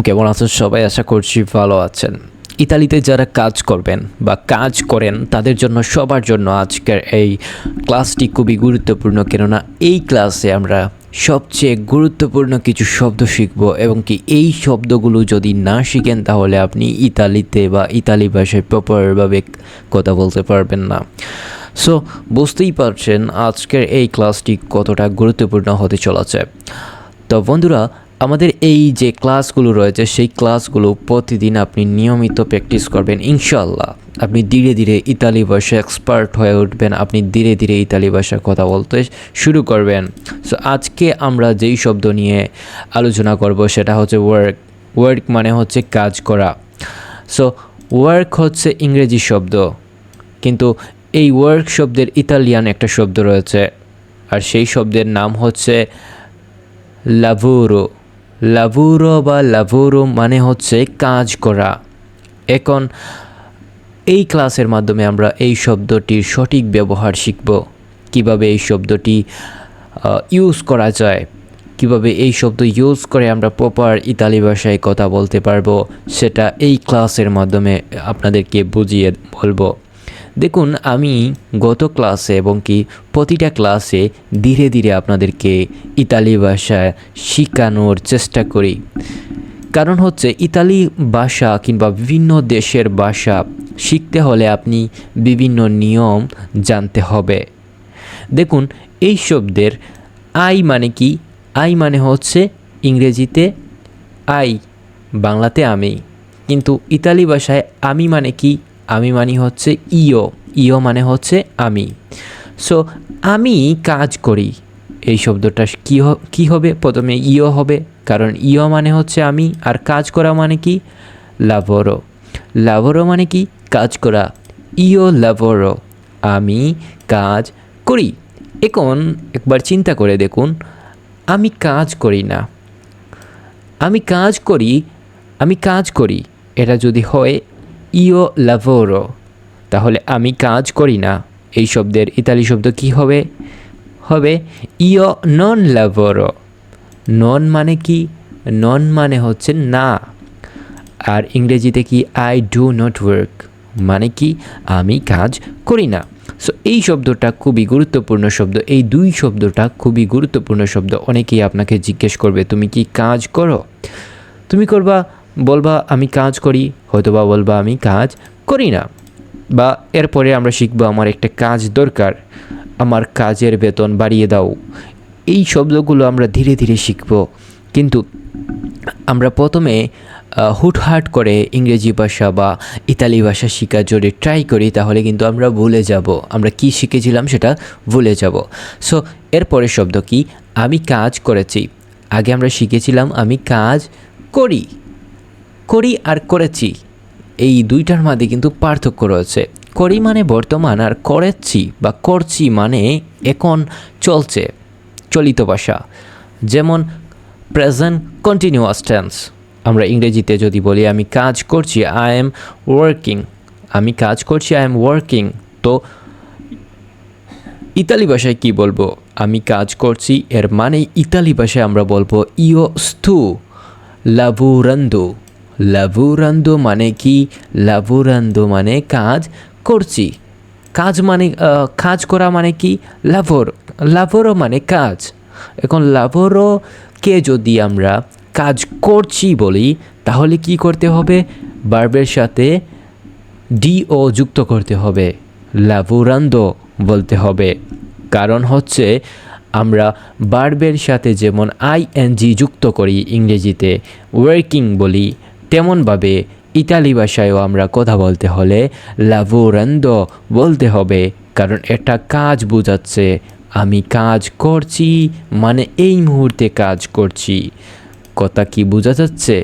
কেমন আছেন সবাই? আশা করছি ভালো আছেন। ইতালিতে যারা কাজ করবেন বা কাজ করেন তাদের জন্য সবার জন্য আজকের এই ক্লাসটি খুবই গুরুত্বপূর্ণ, কেননা এই ক্লাসে আমরা সবচেয়ে গুরুত্বপূর্ণ কিছু শব্দ শিখব এবং কি এই শব্দগুলো যদি না শিখেন তাহলে আপনি ইতালিতে বা ইতালি ভাষায় প্রপারভাবে কথা বলতে পারবেন না। সো বুঝতেই পারছেন আজকের এই ক্লাসটি কতটা গুরুত্বপূর্ণ হতে চলেছে। তো বন্ধুরা, আমাদের এই যে ক্লাসগুলো রয়েছে সেই ক্লাসগুলো প্রতিদিন আপনি নিয়মিত প্র্যাকটিস করবেন, ইনশাল্লাহ আপনি ধীরে ধীরে ইতালি ভাষা এক্সপার্ট হয়ে উঠবেন, আপনি ধীরে ধীরে ইতালি ভাষায় কথা বলতে শুরু করবেন। সো আজকে আমরা যেই শব্দ নিয়ে আলোচনা করব সেটা হচ্ছে ওয়ার্ক। ওয়ার্ক মানে হচ্ছে কাজ করা। সো ওয়ার্ক হচ্ছে ইংরেজি শব্দ, কিন্তু এই ওয়ার্ক শব্দের ইতালিয়ান একটা শব্দ রয়েছে, আর সেই শব্দের নাম হচ্ছে লাভোরো। লাভোরো বা লাভোরো মানে হচ্ছে কাজ করা। এখন এই ক্লাসের মাধ্যমে আমরা এই শব্দটির সঠিক ব্যবহার শিখব, কিভাবে এই শব্দটি ইউজ করা যায়, কিভাবে এই শব্দ ইউজ করে আমরা প্রপার ইতালি ভাষায় কথা বলতে পারবো, সেটা এই ক্লাসের মাধ্যমে আপনাদেরকে বুঝিয়ে বলবো। দেখুন, আমি গত ক্লাসে এবং কি প্রতিটা ক্লাসে ধীরে ধীরে আপনাদেরকে ইতালি ভাষা শেখানোর চেষ্টা করি, কারণ হচ্ছে ইতালি ভাষা কিংবা বিভিন্ন দেশের ভাষা শিখতে হলে আপনি বিভিন্ন নিয়ম জানতে হবে। দেখুন, এই শব্দের আই মানে কি? আই মানে হচ্ছে ইংরেজিতে আই, বাংলাতে আমি, কিন্তু ইতালি ভাষায় আমি মানে কি? আমি মানে হচ্ছে ইও। ইও মানে হচ্ছে আমি। সো আমি কাজ করি, এই শব্দটা কি হবে? প্রথমে ইও হবে, কারণ ইও মানে হচ্ছে আমি, আর কাজ করা মানে কি? লাভোরো। লাভোরো মানে কি? কাজ করা। ইও লাভোরো, আমি কাজ করি। এখন একবার চিন্তা করে দেখুন, আমি কাজ করি না, আমি কাজ করি, এটা যদি হয় ইও লাভোরো, তাহলে আমি কাজ করি না এই শব্দের ইতালি শব্দ কি হবে? হবে ইও নন লাভোরো। নন মানে কি? নন মানে হচ্ছে না, আর ইংরেজিতে কি? আই ডু নট ওয়ার্ক, মানে কি? আমি কাজ করি না। সো এই শব্দটা খুবই গুরুত্বপূর্ণ শব্দ, এই দুই শব্দটা খুবই গুরুত্বপূর্ণ শব্দ। অনেকেই আপনাকে জিজ্ঞেস করবে তুমি কি কাজ করো? তুমি বলবা আমি কাজ করি, হয়তোবা বলবা আমি কাজ করি না। বা এরপরে আমরা শিখবো আমার একটা কাজ দরকার, আমার কাজের বেতন বাড়িয়ে দাও। এই শব্দগুলো আমরা ধীরে ধীরে শিখব, কিন্তু আমরা প্রথমে হুটহাট করে ইংরেজি ভাষা বা ইতালি ভাষা শেখার জন্য ট্রাই করি, তাহলে কিন্তু আমরা ভুলে যাব, আমরা কি শিখেছিলাম সেটা ভুলে যাব। সো এরপরের শব্দ কি? আমি কাজ করেছি। আগে আমরা শিখেছিলাম আমি কাজ করি। করি আর করেছি, এই দুইটার মধ্যে কিন্তু পার্থক্য রয়েছে। করি মানে বর্তমান, আর করেছি বা করছি মানে এখন চলছে, চলিত ভাষা। যেমন প্রেজেন্ট কন্টিনিউয়াস টেন্স, আমরা ইংরেজিতে যদি বলি আমি কাজ করছি, আই এম ওয়ার্কিং, আমি কাজ করছি, আই এম ওয়ার্কিং। তো ইতালি ভাষায় কি বলবো? আমি কাজ করছি, এর মানে ইতালি ভাষায় আমরা বলবো ইও স্তু লাভুরান্দো। লাভুরান্দো মানে কি? লাভুরান্দো মানে কাজ করছি। কাজ করা মানে কি? লাভোরো মানে কাজ। এখন লাভোরোকে যদি আমরা কাজ করছি বলি, তাহলে কি করতে হবে? ভার্বের সাথে ডিও যুক্ত করতে হবে, লাভোরান্দো বলতে হবে। কারণ হচ্ছে আমরা ভার্বের সাথে যেমন আইএনজি যুক্ত করি ইংরেজিতে ওয়ার্কিং বলি, তেমনভাবে ইতালি ভাষায়ও আমরা কথা বলতে হলে লাভোরান্দো বলতে হবে, কারণ এটা কাজ বোঝাচ্ছে। আমি কাজ করছি মানে এই মুহূর্তে কাজ করছি। কথা কি বোঝা যাচ্ছে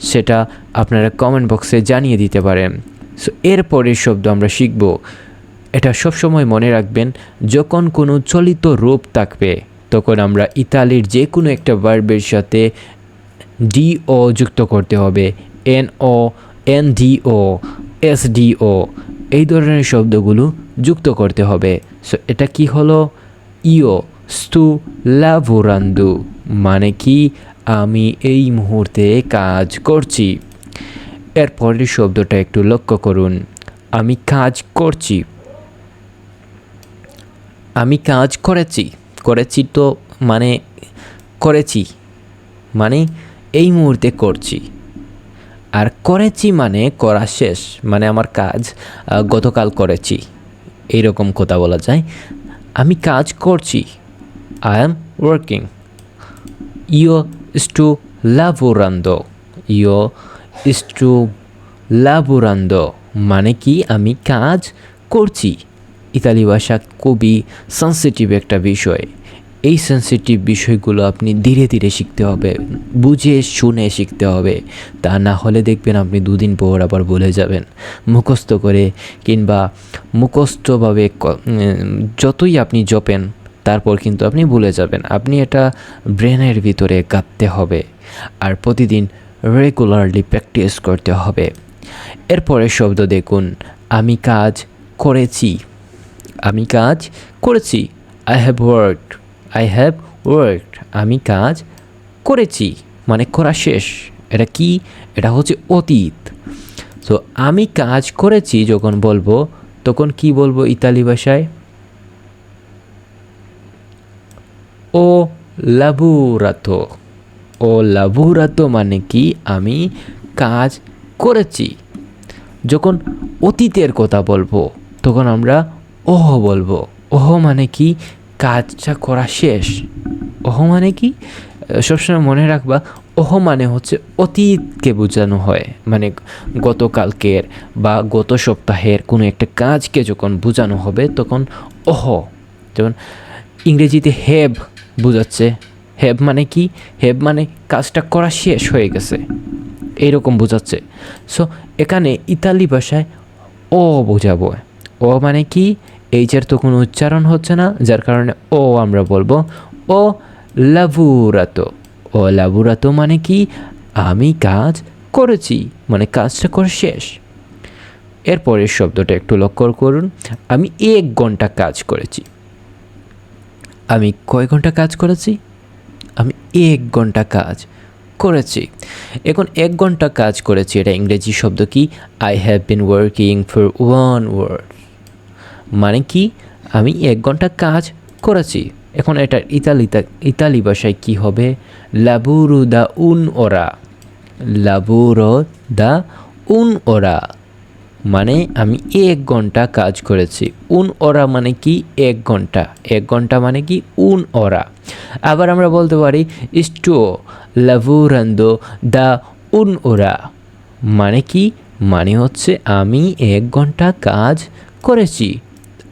সেটা আপনারা কমেন্ট বক্সে জানিয়ে দিতে পারেন। সো এরপরের শব্দ আমরা শিখব, এটা সবসময় মনে রাখবেন, যখন কোনো চলিত রূপ থাকবে তখন আমরা ইতালির যে কোনো একটা ভার্বের সাথে ডিও যুক্ত করতে হবে, এনও, এনডিও, এসডিও, এই ধরনের শব্দগুলো যুক্ত করতে হবে। সো এটা কি হলো? ইও স্তু লাভোরান্দো, মানে কি? আমি এই মুহূর্তে কাজ করছি। এরপরের শব্দটা একটু লক্ষ্য করুন। আমি কাজ করছি। আমি কাজ করেছি। করেছি তো মানে করেছি মানে এই মুহূর্তে করছি। আর করেছি মানে করা শেষ, মানে আমার কাজ গতকাল করেছি, এইরকম কথা বলা যায়। আমি কাজ করছি। I am working. ইয়ো স্টু লাবোরান্দো। ইয়ো স্টু লাবোরান্দো মানে কি আমি কাজ করছি। ইতালি ভাষা খুবই সেন্সিটিভ একটা বিষয়। এই সেন্সিটিভ বিষয়গুলো আপনি ধীরে ধীরে শিখতে হবে, বুঝে শুনে শিখতে হবে। তা না হলে দেখবেন আপনি দুদিন পর আবার ভুলে যাবেন। মুখস্থ করে কিংবা মুখস্থভাবে যতই আপনি জপেন তারপর কিন্তু আপনি ভুলে যাবেন। আপনি এটা ব্রেনের ভিতরে গাঁথতে হবে আর প্রতিদিন রেগুলারলি প্র্যাকটিস করতে হবে। এরপরের শব্দ দেখুন, আমি কাজ করেছি। আমি কাজ করেছি। I have worked. I have worked. আমি কাজ করেছি মানে করা শেষ। এটা কি? এটা হচ্ছে অতীত। তো আমি কাজ করেছি যখন বলবো তখন কি বলবো ইতালি ভাষায়? ও লাবোরাতো। ও লাবোরাতো মানে কি আমি কাজ করেছি। যখন অতীতের কথা বলবো তখন আমরা ওহ বলবো। ওহ মানে কি? কাজটা করা শেষ। ওহ মানে কি? সবসময় মনে রাখবা, ওহ মানে হচ্ছে অতীতকে বোঝানো হয়। মানে গতকালকের বা গত সপ্তাহের কোনো একটা কাজকে যখন বোঝানো হবে তখন ওহ। যেমন ইংরেজিতে হ্যাভ বোঝাচ্ছে। হ্যাভ মানে কি? হ্যাভ মানে কাজটা করা শেষ হয়ে গেছে, এইরকম বোঝাচ্ছে। সো এখানে ইতালি ভাষায় ও বোঝাবো। ও মানে কি? এইচের তো কোনো উচ্চারণ হচ্ছে না, যার কারণে ও আমরা বলবো ও লাভুরাতো। ও লাভুরাতো মানে কি? আমি কাজ করেছি, মানে কাজটা করা শেষ। এরপরের শব্দটা একটু লক্ষ্য করুন, আমি 1 ঘন্টা কাজ করেছি। আমি কয় ঘন্টা কাজ করেছি? আমি 1 ঘন্টা কাজ করেছি। এখন 1 ঘন্টা কাজ করেছি, এটা ইংরেজি শব্দ কি? I have been working for 1 hour. মানে কি? আমি 1 ঘন্টা কাজ করেছি। এখন এটা ইতালি ভাষায় কি হবে? লাবুরু দা উন ওরা। লাবুরো দা উন ওরা মানে আমি 1 ঘন্টা কাজ করেছি। উন ওরা মানে কি? 1 ঘন্টা। 1 ঘন্টা মানে কি? উন ওরা। আবার আমরা বলতে পারি স্টো লাভুরান্দো দা উন ওরা মানে কি? মানে হচ্ছে আমি 1 ঘন্টা কাজ করেছি।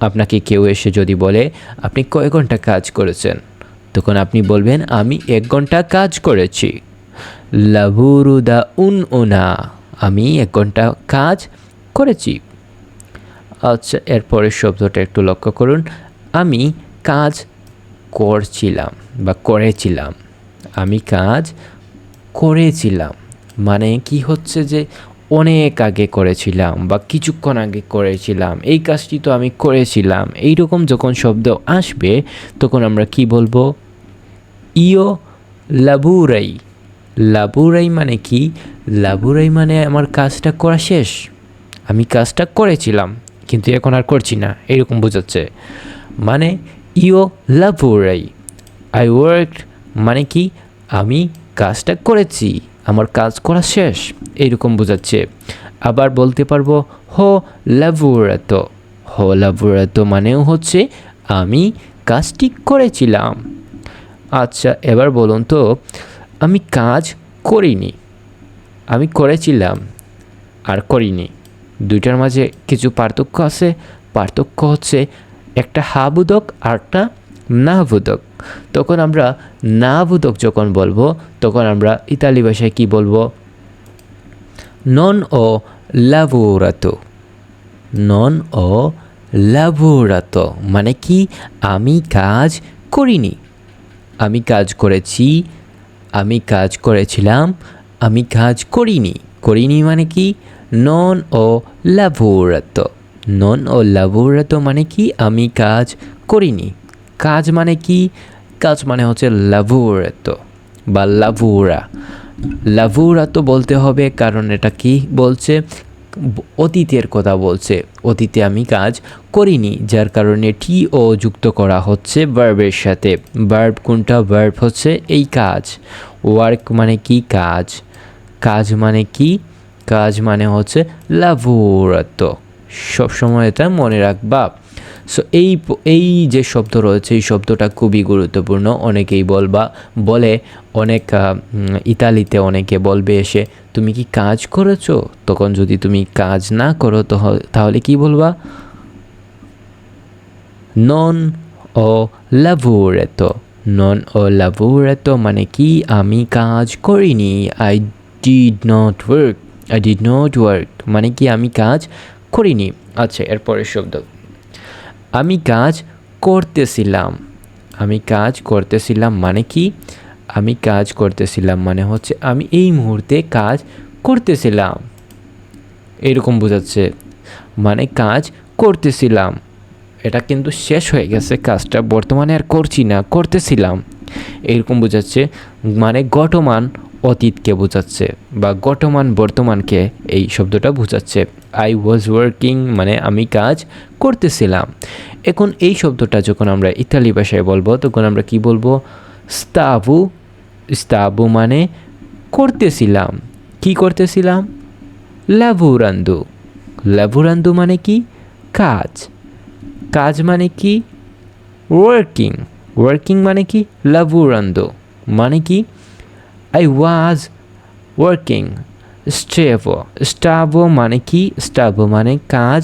আপনাকে কেউ এসে যদি বলে আপনি কয় ঘন্টা কাজ করেছেন, তখন আপনি বলবেন আমি 1 ঘন্টা কাজ করেছি। লাভুরু দা উন ওনা আমি 1 ঘন্টা কাজ করেছি। আচ্ছা, এরপরের শব্দটা একটু লক্ষ্য করুন, আমি কাজ করছিলাম বা করেছিলাম। আমি কাজ করেছিলাম মানে কি হচ্ছে যে অনেক আগে করেছিলাম বা কিছুক্ষণ আগে করেছিলাম, এই কাজটি তো আমি করেছিলাম। এইরকম যখন শব্দ আসবে তখন আমরা কি বলবো? ইয়ো লাবুরাই। লাবুরাই মানে কি? লাবুরাই মানে আমার কাজটা করা শেষ। আমি কাজটা করেছিলাম কিন্তু এখন আর করছি না, এরকম বোঝাচ্ছে। মানে ইয়ো লাবোরাই। আই ওয়ার্কড মানে কি? আমি কাজটা করেছি, আমার কাজ করা শেষ, এইরকম বোঝাচ্ছে। আবার বলতে পারবো হো লাবোরাতো। হো লাবোরাতো মানেও হচ্ছে আমি কাজটি করেছিলাম। আচ্ছা, এবার বলুন তো, আমি কাজ করিনি। আমি করেছিলাম আর করিনি, দুইটার মাঝে কিছু পার্থক্য আছে। পার্থক্য হচ্ছে একটা হা বোধক আর একটা না বোধক। তখন আমরা না বোধক যখন বলবো তখন আমরা ইতালি ভাষায় কি বলবো? নন ও লাবোরাতো। নন ও লাবোরাতো মানে কি? আমি কাজ করিনি। আমি কাজ করেছি, আমি কাজ করেছিলাম, আমি কাজ করিনি। করিনি মানে কি? নন ও লাবোরাতো। নন ও লাবোরাতো মানে কি? আমি কাজ করিনি। কাজ মানে কি? কাজ মানে হচ্ছে লাবোরাতো। বা লাভুরা। লাভুরা তো বলতে হবে, কারণ এটা কি বলছে, অতীতের কথা বলছে। অতীতে আমি কাজ করিনি, যার কারণে টি ও যুক্ত করা হচ্ছে ভার্বের সাথে। ভার্ব কোনটা? ভার্ব হচ্ছে এই কাজ। ওয়ার্ক মানে কি? কাজ। কাজ মানে কি? কাজ মানে হচ্ছে লাভুরাতো। সবসময় এটা মনে রাখবা। সো এই যে শব্দ রয়েছে, এই শব্দটা খুবই গুরুত্বপূর্ণ। অনেকেই বলে, অনেক ইতালিতে অনেকে বলবে এসে, তুমি কি কাজ করেছো? তখন যদি তুমি কাজ না করো তাহলে কি বলবা? নন ও lavorato। নন ও lavorato মানে কি? আমি কাজ করিনি। I did not work মানে কি? আমি কাজ করিনি। আচ্ছা, এরপরের শব্দ, আমি কাজ করতেছিলাম। আমি কাজ করতেছিলাম মানে কি? আমি কাজ করতেছিলাম মানে হচ্ছে আমি এই মুহূর্তে কাজ করতেছিলাম, এরকম বোঝাচ্ছে। মানে কাজ করতেছিলাম, এটা কিন্তু শেষ হয়ে গেছে কাজটা, বর্তমানে আর করছি না, করতেছিলাম, এরকম বোঝাচ্ছে। মানে গঠমান অতীতকে বোঝাচ্ছে, বা গঠমান বর্তমানকে এই শব্দটা বোঝাচ্ছে। আই ওয়াজ ওয়ার্কিং মানে আমি কাজ করতেছিলাম। এখন এই শব্দটা যখন আমরা ইতালি ভাষায় বলবো, তখন আমরা কি বলবো? স্তাবু। স্তাবু মানে করতেছিলাম। কি করতেছিলাম? লাভুরান্দু। লাভুরান্দু মানে কি? কাজ। কাজ মানে কি? ওয়ার্কিং। ওয়ার্কিং মানে কি? লাভুরান্দো মানে কি? I was working. স্টেভো। স্টাভো মানে কি? স্টাভো মানে কাজ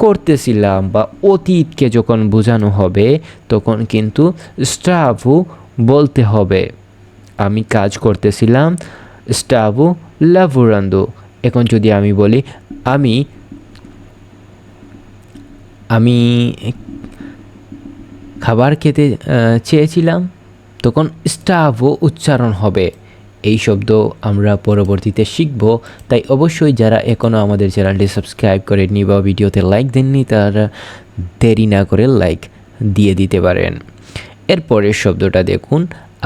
করতেছিলাম, বা অতীতকে যখন বোঝানো হবে তখন কিন্তু স্টাভো বলতে হবে। আমি কাজ করতেছিলাম, স্টাভো লাভুরান্দো। এখন যদি আমি বলি আমি আমি খাবার খেতে চেয়েছিলাম, তখন স্টাভও উচ্চারণ হবে। এই শব্দ আমরা পরবর্তীতে শিখব। তাই অবশ্যই যারা এখনও আমাদের চ্যানেলটি সাবস্ক্রাইব করেননি বা ভিডিওতে লাইক দেননি, তারা দেরি না করে লাইক দিয়ে দিতে পারেন। এরপরের শব্দটা দেখুন,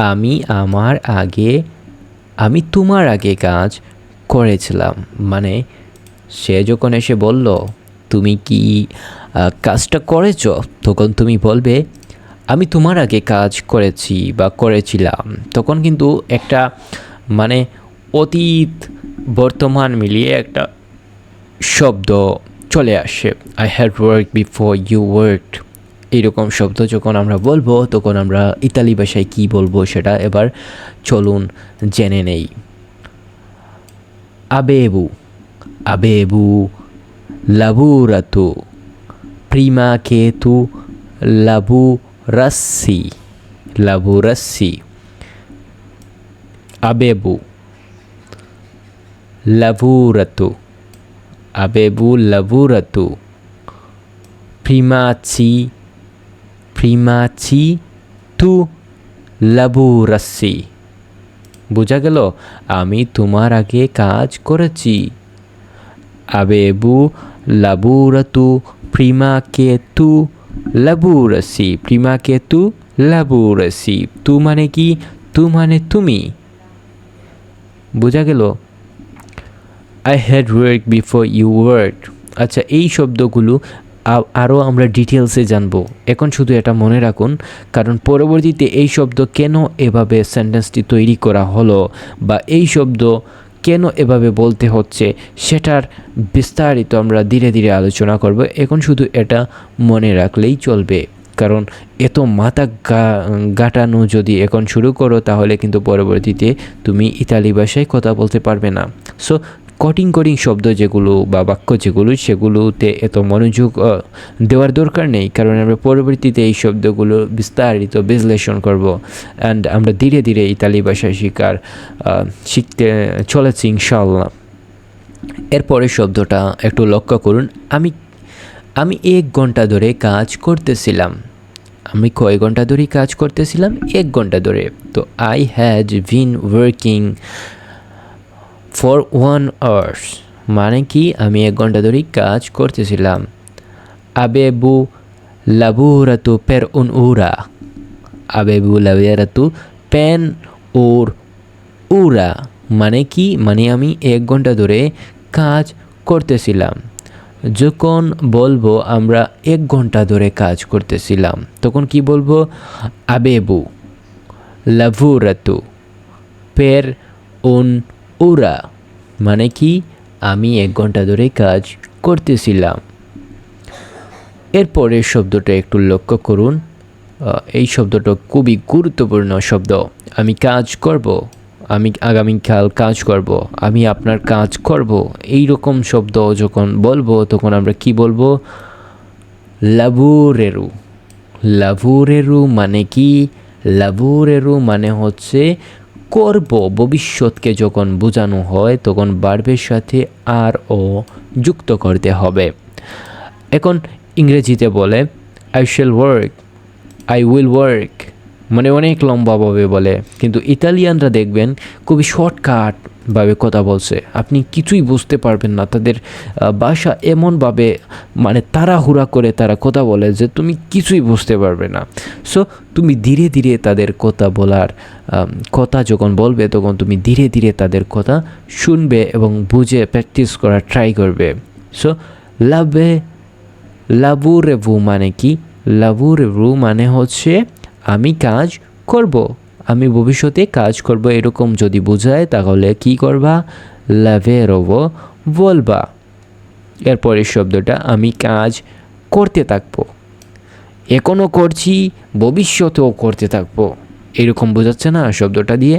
আমি তোমার আগে কাজ করেছিলাম। মানে সে যখন এসে বলল তুমি কি কাজটা করেছো, তখন তুমি বলবে আমি তোমার আগে কাজ করেছি বা করেছিলাম। তখন কিন্তু একটা মানে অতীত বর্তমান মিলিয়ে একটা শব্দ চলে আসে। I had work before you worked. এইরকম শব্দ যখন আমরা বলবো, তখন আমরা ইতালি ভাষায় কী বলবো সেটা এবার চলুন জেনে নেই। আবেবু। আবেবু lavorato prima che tu lavorassi. Lavorassi. Avevo lavorato. Avevo lavorato prima che tu lavorassi. বোঝা গেল? আমি তোমার আগে কাজ করেছি। Avevo lavorato prima che tu lavorassi. Prima che tu lavorassi. তু মানে কি? তু মানে তুমি। বোঝা গেল? I had worked before you worked. আচ্ছা, এই শব্দগুলো আরও আমরা ডিটেলসে জানবো। এখন শুধু এটা মনে রাখুন, কারণ পরবর্তীতে এই শব্দ কেন এভাবে সেন্টেন্সটি তৈরি করা হলো, বা এই শব্দ কেন এভাবে বলতে হচ্ছে, সেটার বিস্তারিত আমরা ধীরে ধীরে আলোচনা করব। এখন শুধু এটা মনে রাখলেই চলবে, কারণ এত মাথা গাটানো যদি এখন শুরু করো, তাহলে কিন্তু পরবর্তীতে তুমি ইতালি ভাষায় কথা বলতে পারবে না। সো কঠিন শব্দ যেগুলো বা বাক্য যেগুলো, সেগুলোতে এত মনোযোগ দেওয়ার দরকার নেই, কারণ আমরা পরবর্তীতে এই শব্দগুলো বিস্তারিত বিশ্লেষণ করব। অ্যান্ড আমরা ধীরে ধীরে ইতালি ভাষা শিখতে চলেছি ইনশাআল্লাহ। এরপরের শব্দটা একটু লক্ষ্য করুন। আমি 1 ঘন্টা ধরে কাজ করতেছিলাম। আমি কয় ঘন্টা ধরে কাজ করতেছিলাম? 1 ঘন্টা ধরে। তো I had been working for 1 hour মানে কি? আমি 1 ঘন্টা ধরে কাজ করতেছিলাম। Avevo lavorato per un'ora. Avevo lavorato per উরা মানে কি, মানে আমি 1 ঘন্টা ধরে কাজ করতেছিলাম। যখন বলবো আমরা 1 ঘন্টা ধরে কাজ করতেছিলাম, তখন কি বলবো? আবেবু লাভুরাতু পের উন উরা মানে কি, আমি 1 ঘন্টা ধরে কাজ করতেছিলাম। এরপরের শব্দটা একটু লক্ষ্য করুন। এই শব্দটা খুবই গুরুত্বপূর্ণ শব্দ। আমি কাজ করব, আমি আগামীকাল কাজ করব, আমি আপনার কাজ করব, এই রকম শব্দ যখন বলবো তখন আমরা কি বলবো? লাভুরেরু। লাভুরেরু মানে কি? লাভুরেরু মানে হচ্ছে করব। ভবিষ্যৎকে যখন বোঝানো হয় তখন ভার্বের সাথে আর ও যুক্ত করতে হবে। এখন ইংরেজিতে বলে I shall work, I will work, মানে অনেক লম্বাভাবে বলে, কিন্তু ইতালিয়ানরা দেখবেন খুবই শর্টকাটভাবে কথা বলছে, আপনি কিছুই বুঝতে পারবেন না। তাদের ভাষা এমনভাবে মানে তাড়াহুড়া করে তারা কথা বলে যে তুমি কিছুই বুঝতে পারবে না। সো তুমি ধীরে ধীরে তাদের কথা বলার কথা যখন বলবে তখন তুমি ধীরে ধীরে তাদের কথা শুনবে এবং বুঝে প্র্যাকটিস করার ট্রাই করবে। সো লাভে লাভুরেভু মানে কি? লাভুরেভু মানে হচ্ছে আমি কাজ করব, আমি ভবিষ্যতে কাজ করব, এরকম যদি বোঝায় তাহলে কি করবা? লাভেরোভো বলবা। এরপরের শব্দটা আমি কাজ করতে থাকবো, এখনও করছি, ভবিষ্যতেও করতে থাকবো, এরকম বোঝাচ্ছে না শব্দটা দিয়ে?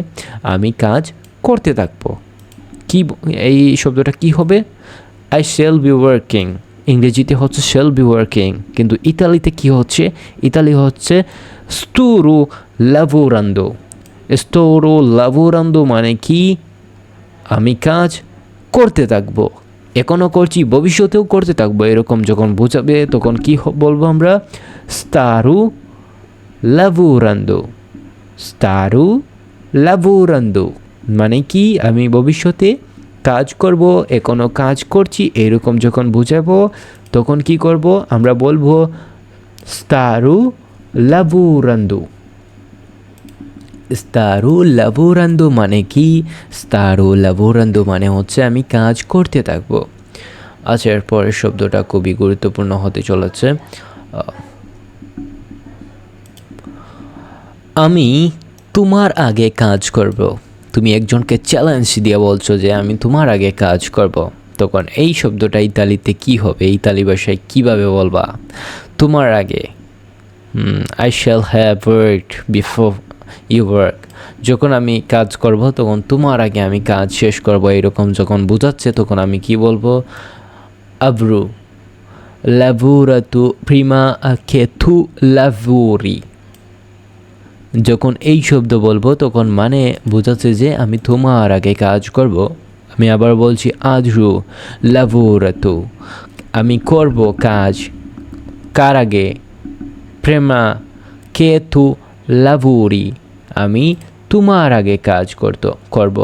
আমি কাজ করতে থাকবো। কি এই শব্দটা কি হবে? I shall be working. ইংরেজিতে হচ্ছে শ্যাল বি ওয়ার্কিং, কিন্তু ইতালিতে কি হচ্ছে? ইতালি হচ্ছে স্তুরু লাভোরান্দো। স্টোরো লাভোরান্দো মানে কি? আমি কাজ করতে থাকবো, এখনও করছি, ভবিষ্যতেও করতে থাকবো, এরকম যখন বোঝাবে তখন কি বলবো আমরা? স্তারু লাভোরান্দো। স্তারু লাভোরান্দো মানে কি? আমি ভবিষ্যতে কাজ করব, এখনও কাজ করছি, এরকম যখন বোঝাবো তখন কি করব? আমরা বলবো স্তারু লাভোরান্দো। স্তারু লাভোরান্দো মানে কি? স্তারু লাভোরান্দো মানে হচ্ছে আমি কাজ করতে থাকবো। আচ্ছা, এর পরের শব্দটা খুবই গুরুত্বপূর্ণ হতে চলেছে। আমি তোমার আগে কাজ করব। তুমি একজনকে চ্যালেঞ্জ দিয়ে বলছো যে আমি তোমার আগে কাজ করব, তখন এই শব্দটা ইতালিতে কি হবে? ইতালি ভাষায় কীভাবে বলবা তোমার আগে? I shall have worked before you work. যখন আমি কাজ করব তখন তোমার আগে আমি কাজ শেষ করব, এরকম যখন বোঝাচ্ছে তখন আমি কি বলবো? আব্রু লাভুরাতু প্রিমা কে থু লাভুরি। যখন এই শব্দ বলবো তখন মানে বোঝাচ্ছে যে আমি তোমার আগে কাজ করব। আমি আবার বলছি আজরু লাভুরাতু, আমি করব কাজ কার আগে? প্রেমা কে তু লাভুরি, আমি তোমার আগে কাজ করব।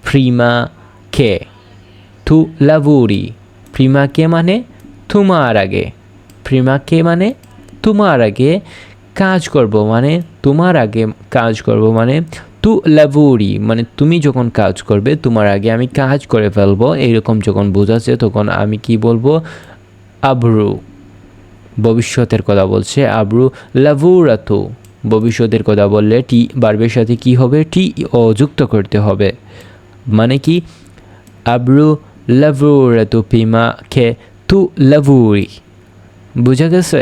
প্রিমা কে তু লাভুরি, প্রিমা কে মানে তোমার আগে, প্রিমা কে মানে তোমার আগে কাজ করব, মানে তোমার আগে কাজ করব, মানে তু লাভুরি মানে তুমি যখন কাজ করবে তোমার আগে আমি কাজ করে ফেলবো, এইরকম যখন বোঝাচ্ছে তখন আমি কি বলবো? আব্রু। ভবিষ্যতের কথা বলছে আব্রু লাভুরাতু। ভবিষ্যতের কথা বললে টি ভার্বের সাথে কি হবে? টি ও যুক্ত করতে হবে, মানে কি? আব্রু লাভুরাতু প্রিমা কে তু লাভুরি। বোঝা গেছে?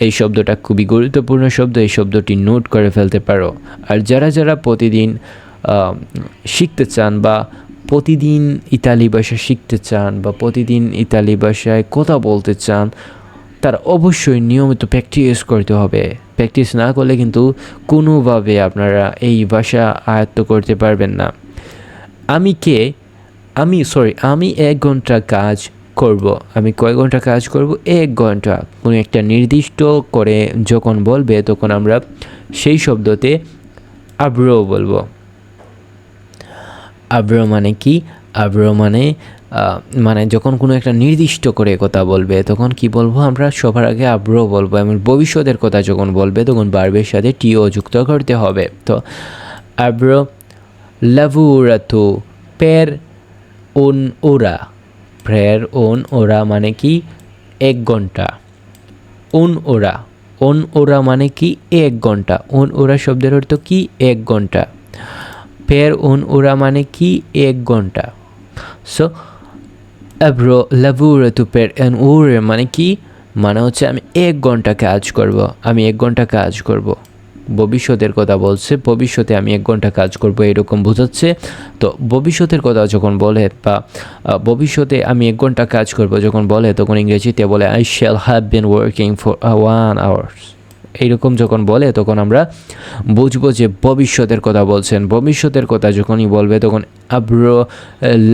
এই শব্দটা খুবই গুরুত্বপূর্ণ শব্দ, এই শব্দটি নোট করে ফেলতে পারো। আর যারা যারা প্রতিদিন শিখতে চান বা প্রতিদিন ইতালি ভাষা শিখতে চান বা প্রতিদিন ইতালি ভাষায় কথা বলতে চান, তারা অবশ্যই নিয়মিত প্র্যাকটিস করতে হবে। প্র্যাকটিস না করলে কিন্তু কোনোভাবে আপনারা এই ভাষা আয়ত্ত করতে পারবেন না। আমি 1 ঘন্টা কাজ করব। আমি কয় ঘন্টা কাজ করব? 1 ঘন্টা। কোনো একটা নির্দিষ্ট করে যখন বলবে তখন আমরা সেই শব্দতে আব্রো বলবো। আব্রো মানে কি? আব্রো মানে যখন কোনো একটা নির্দিষ্ট করে কথা বলবে তখন কি বলবো? আমরা সবার আগে আব্রো বলবো, এবং ভবিষ্যতের কথা যখন বলবে তখন ভার্বের সাথে টিও যুক্ত করতে হবে। তো আব্রো লাভুরাতু পের উন ওরা, প্রের উন ওরা মানে কি 1 ঘন্টা। উন ওরা মানে কি 1 ঘন্টা। উন ওরা শব্দের অর্থ কি 1 ঘন্টা। পের উন ওরা মানে কি 1 ঘন্টা। সো আব্রো লাভুরাতু পের এন ওরে মানে কি, মানে হচ্ছে আমি 1 ঘন্টা কাজ করব, আমি 1 ঘন্টা কাজ করব। ভবিষ্যতের কথা বলছে, ভবিষ্যতে আমি 1 ঘন্টা কাজ করব এরকম বোঝাচ্ছে। তো ভবিষ্যতের কথা যখন বলে বা ভবিষ্যতে আমি 1 ঘন্টা কাজ করব যখন বলে, তখন ইংরেজিতে বলে I shall have been working for 1 hours. এইরকম যখন বলে তখন আমরা বুঝবো যে ভবিষ্যতের কথা বলছেন। ভবিষ্যতের কথা যখনই বলবে তখন আব্রো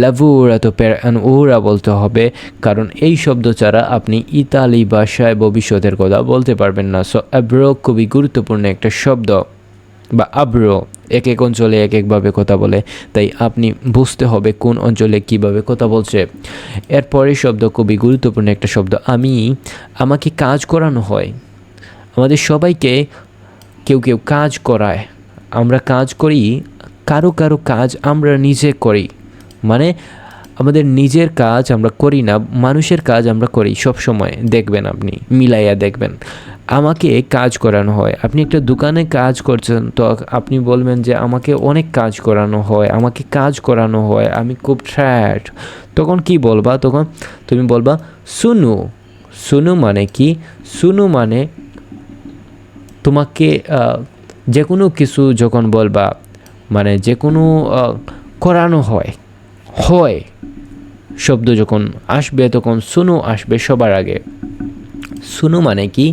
লাভুরা তো পের অ্যান ওরা বলতে হবে, কারণ এই শব্দ ছাড়া আপনি ইতালি ভাষায় ভবিষ্যতের কথা বলতে পারবেন না। সো আব্রো খুবই গুরুত্বপূর্ণ একটা শব্দ, বা আব্রো এক এক অঞ্চলে এক একভাবে কথা বলে, তাই আপনি বুঝতে হবে কোন অঞ্চলে কিভাবে কথা বলছে। এরপরের শব্দ খুবই গুরুত্বপূর্ণ একটা শব্দ, আমাকে কাজ করানো হয়। আমাদের সবাইকে কেউ কেউ কাজ করায়, আমরা কাজ করি, কারো কারো কাজ আমরা নিজে করি, মানে আমাদের নিজের কাজ আমরা করি না, মানুষের কাজ আমরা করি সব সময়। দেখবেন, আপনি মিলাইয়া দেখবেন, আমাকে কাজ করানো হয়। আপনি একটা দোকানে কাজ করছেন, তো আপনি বলবেন যে আমাকে অনেক কাজ করানো হয়, আমাকে কাজ করানো হয়, আমি খুব টায়ার্ড। তখন কি বলবা? তখন তুমি বলবা সুনু। সুনু মানে কি? সুনু মানে তোমাকে যে কোনো কিছু যখন বলবা, মানে যে কোনো করানো হয় হয় শব্দ যখন আসবে তখন সুনু আসবে সবার আগে। সুনু মানে কি?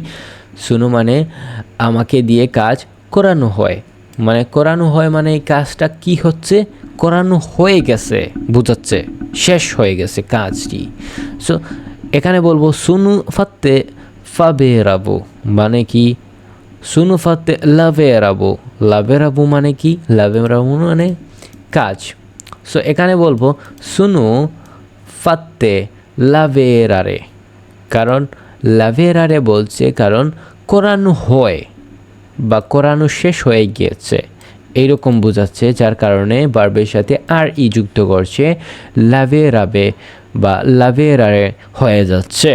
সুনু মানে আমাকে দিয়ে কাজ করানো হয়। মানে করানো হয় মানে এই কাজটা কি হচ্ছে? করানো হয়ে গেছে বোঝাচ্ছে, শেষ হয়ে গেছে কাজটি। সো এখানে বলবো সুনু ফাত্তে ফাবেরাবো মানে কি? সুনু ফাতে লাভেরাবো। লাভেরাবো মানে কি? লাভেরাবো মানে কাজ। সো এখানে বলবো সুনু ফাতে লাভেরারে, কারণ লাভেরারে বলছে কারণ করানো হয় বা করানো শেষ হয়ে গিয়েছে এইরকম বোঝাচ্ছে, যার কারণে ভার্বের সাথে আর ই যুক্ত করছে, লাভেরাবে বা লাভেরারে হয়ে যাচ্ছে।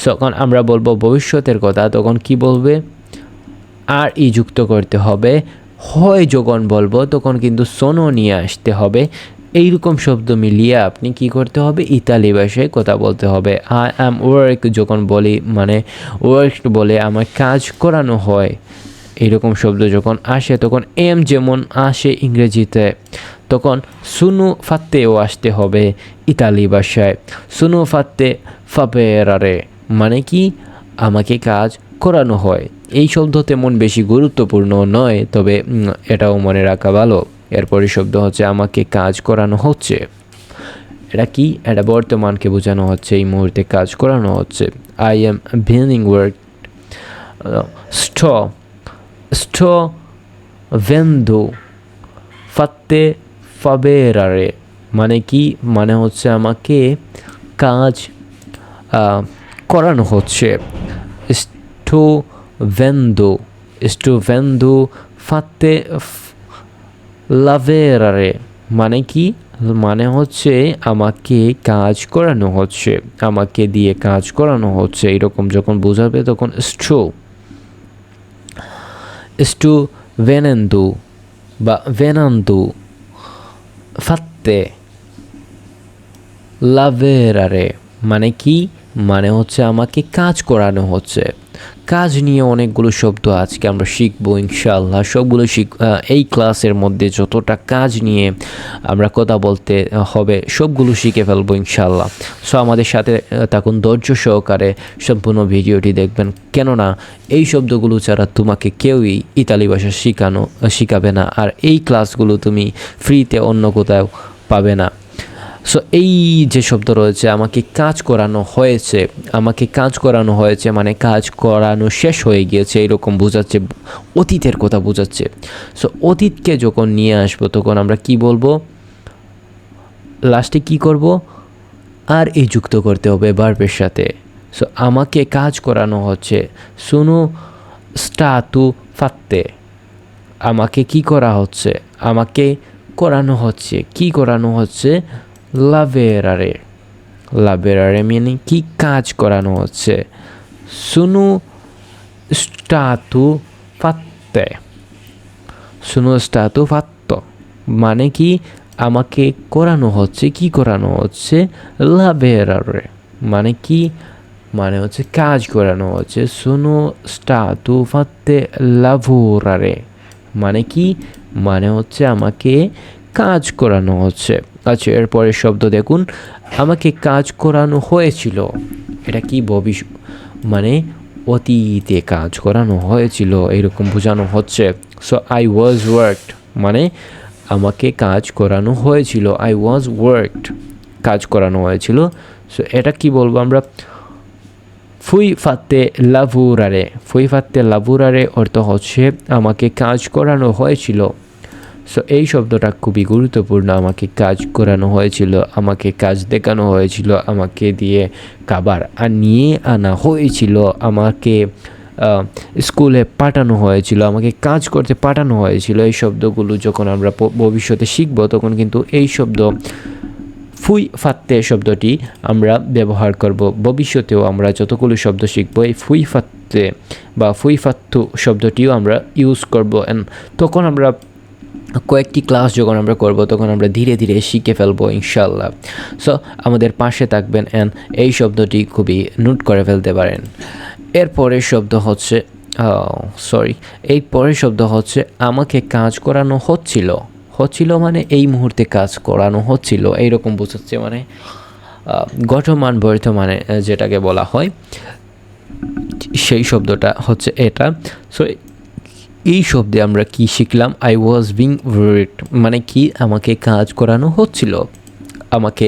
তখন আমরা বলবো ভবিষ্যতের কথা, তখন কি বলবে? আর ই যুক্ত করতে হবে। হয় যখন বলবো তখন কিন্তু সোনো নিয়ে আসতে হবে। এইরকম শব্দ মিলিয়ে আপনি কি করতে হবে? ইতালি ভাষায় কথা বলতে হবে। আই অ্যাম ওয়ার্ক যখন বলি, মানে ওয়ার্ক বলে আমার কাজ করানো হয়, এইরকম শব্দ যখন আসে তখন এম যেমন আসে ইংরেজিতে, তখন সুনু ফাত্তেও আসতে হবে ইতালি ভাষায়। সুনু ফাত্তে ফাবেরারে মানে কি? আমাকে কাজ করানো হয়। এই শব্দ তেমন বেশি গুরুত্বপূর্ণ নয়, তবে এটাও মনে রাখা ভালো। এরপরে শব্দ হচ্ছে আমাকে কাজ করানো হচ্ছে। এটা কি? এটা বর্তমানকে বোঝানো হচ্ছে, এই মুহূর্তে কাজ করানো হচ্ছে। I am being work. স্টো ভেন্দো ফাত্তে ফাবেরারে মানে কি? মানে হচ্ছে আমাকে কাজ করানো হচ্ছে। স্টুভেন্দো ফাতে লাভেরারে মানে কি? মানে হচ্ছে আমাকে কাজ করানো হচ্ছে, আমাকে দিয়ে কাজ করানো হচ্ছে। এরকম যখন বোঝাবে তখন স্টু ভেনেন্দু বা ভেনান্দু ফাত্তে লাভেরারে মানে কি? মানে হচ্ছে আমাকে কাজ করানো হচ্ছে। কাজ নিয়ে অনেকগুলো শব্দ আজকে আমরা শিখবো ইনশাআল্লাহ। সবগুলো এই ক্লাসের মধ্যে যতটা কাজ নিয়ে আমরা কথা বলতে হবে সবগুলো শিখে ফেলবো ইনশাআল্লাহ। সো আমাদের সাথে থাকুন, ধৈর্য সহকারে সম্পূর্ণ ভিডিওটি দেখবেন, কেননা এই শব্দগুলো ছাড়া তোমাকে কেউই ইতালি ভাষা শিখাবে না, আর এই ক্লাসগুলো তুমি ফ্রিতে অন্য কোথাও পাবে না। সো এই যে শব্দ রয়েছে, আমাকে কাজ করানো হয়েছে, আমাকে কাজ করানো হয়েছে মানে কাজ করানো শেষ হয়ে গিয়েছে এরকম বোঝাচ্ছে, অতীতের কথা বোঝাচ্ছে। সো অতীতকে যখন নিয়ে আসবো তখন আমরা কি বলবো? লাস্টে কি করব? আর এই যুক্ত করতে হবে ভার্বের সাথে। সো আমাকে কাজ করানো হচ্ছে, সুনো স্টাতু ফাত্তে, আমাকে কি করা হচ্ছে? আমাকে করানো হচ্ছে, কি করানো হচ্ছে? লাভেরারে, লাভেরারে মানে কি? কাজ করানো হচ্ছে। সুনু স্টাতু ফাত্তে, সুনু স্টাতু ফাত্ত মানে কি? আমাকে করানো হচ্ছে, কি করানো হচ্ছে? লাভেরারে মানে কি? মানে হচ্ছে কাজ করানো হচ্ছে। সুনু স্টাতু ফাত্তে লাভোরারে মানে কি? মানে হচ্ছে আমাকে কাজ করানো হচ্ছে। আচ্ছা, এরপরের শব্দ দেখুন, আমাকে কাজ করানো হয়েছিল। এটা কি? মানে অতীতে কাজ করানো হয়েছিল এরকম বোঝানো হচ্ছে। সো আই ওয়াজ ওয়ার্কড মানে আমাকে কাজ করানো হয়েছিল। আই ওয়াজ ওয়ার্কড, কাজ করানো হয়েছিল। সো এটা কি বলবো আমরা? ফুই ফাতে লাভুরারে। ফুই ফাতে লাভুরারে অর্থ হচ্ছে আমাকে কাজ করানো হয়েছিল। সো এই শব্দটা খুবই গুরুত্বপূর্ণ। আমাকে কাজ করানো হয়েছিল, আমাকে কাজ দেখানো হয়েছিল, আমাকে দিয়ে খাবার নিয়ে আনা হয়েছিল, আমাকে স্কুলে পাঠানো হয়েছিল, আমাকে কাজ করতে পাঠানো হয়েছিল। এই শব্দগুলো যখন আমরা ভবিষ্যতে শিখব তখন কিন্তু এই শব্দ ফুই ফাত্তে শব্দটি আমরা ব্যবহার করব। ভবিষ্যতেও আমরা যতগুলো শব্দ শিখব এই ফুই ফাত্তে বা ফুই ফাত্তু শব্দটিও আমরা ইউজ করব। অ্যান্ড তখন আমরা কয়েকটি ক্লাস যখন আমরা করব তখন আমরা ধীরে ধীরে শিখে ফেলবো ইনশাল্লাহ। সো আমাদের পাশে থাকবেন অ্যান্ড এই শব্দটি খুবই নোট করে ফেলতে পারেন। এরপরের শব্দ হচ্ছে এই পরের শব্দ হচ্ছে আমাকে কাজ করানো হচ্ছিল। হচ্ছিল মানে এই মুহূর্তে কাজ করানো হচ্ছিল এইরকম বোঝাচ্ছে। মানে গঠমান বর্তমানে যেটাকে বলা হয় সেই শব্দটা হচ্ছে এটা। সো এই শব্দে আমরা কি শিখলাম? আই ওয়াজ বিং ওয়ার্কড মানে কি? আমাকে কাজ করানো হচ্ছিল, আমাকে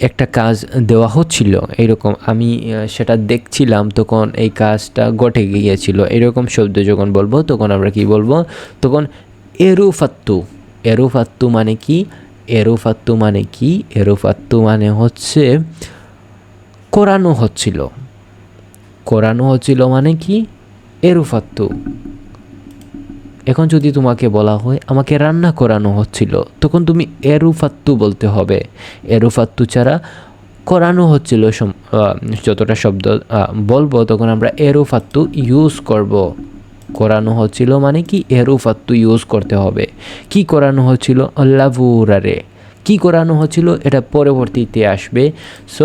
একটা কাজ দেওয়া হচ্ছিল এইরকম, আমি সেটা দেখছিলাম তখন এই কাজটা ঘটে গিয়েছিল। এরকম শব্দ যখন বলবো তখন আমরা কি বলবো? তখন এরুফাত্তু। এরুফাত্তু মানে কি? এরুফাত্তু মানে কি? এরুফাত্তু মানে হচ্ছে করানো হচ্ছিল। করানো হচ্ছিল মানে কি? এরুফাত্তু। এখন যদি তোমাকে বলা হয় আমাকে রান্না করানো হচ্ছিল তখন তুমি এরুফাত্তু বলতে হবে। এরুফাত্তু ছাড়া করানো হচ্ছিল যতটা শব্দ বলবো তখন আমরা এরুফাত্তু ইউজ করব। করানো হচ্ছিল মানে কি? এরুফাত্তু ইউজ করতে হবে। কি করানো হচ্ছিল? লাভুরারে। কি করানো হচ্ছিল এটা পরবর্তীতে আসবে। সো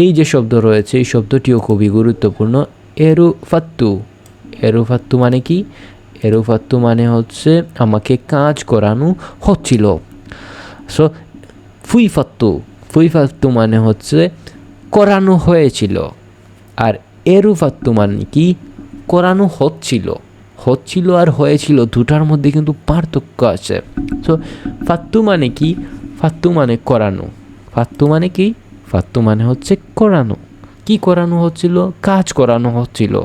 এই যে শব্দ রয়েছে এই শব্দটিও খুবই গুরুত্বপূর্ণ। এরুফাত্তু। এরুফাত্তু মানে কি? এরুফাত্তু মানে হচ্ছে আমাকে কাজ করানো হচ্ছিল। সো ফুইফাত্তু। ফুইফাত্তু মানে হচ্ছে করানো হয়েছিল। আর এরুফাত্তু মানে কি? করানো হচ্ছিল। হচ্ছিল আর হয়েছিল দুটার মধ্যে কিন্তু পার্থক্য আছে। সো ফাত্তু মানে কি? ফাত্তু মানে করানো। ফাত্তু মানে কি? ফাত্তু মানে হচ্ছে করানো। কি করানো হচ্ছিল? কাজ করানো হচ্ছিল।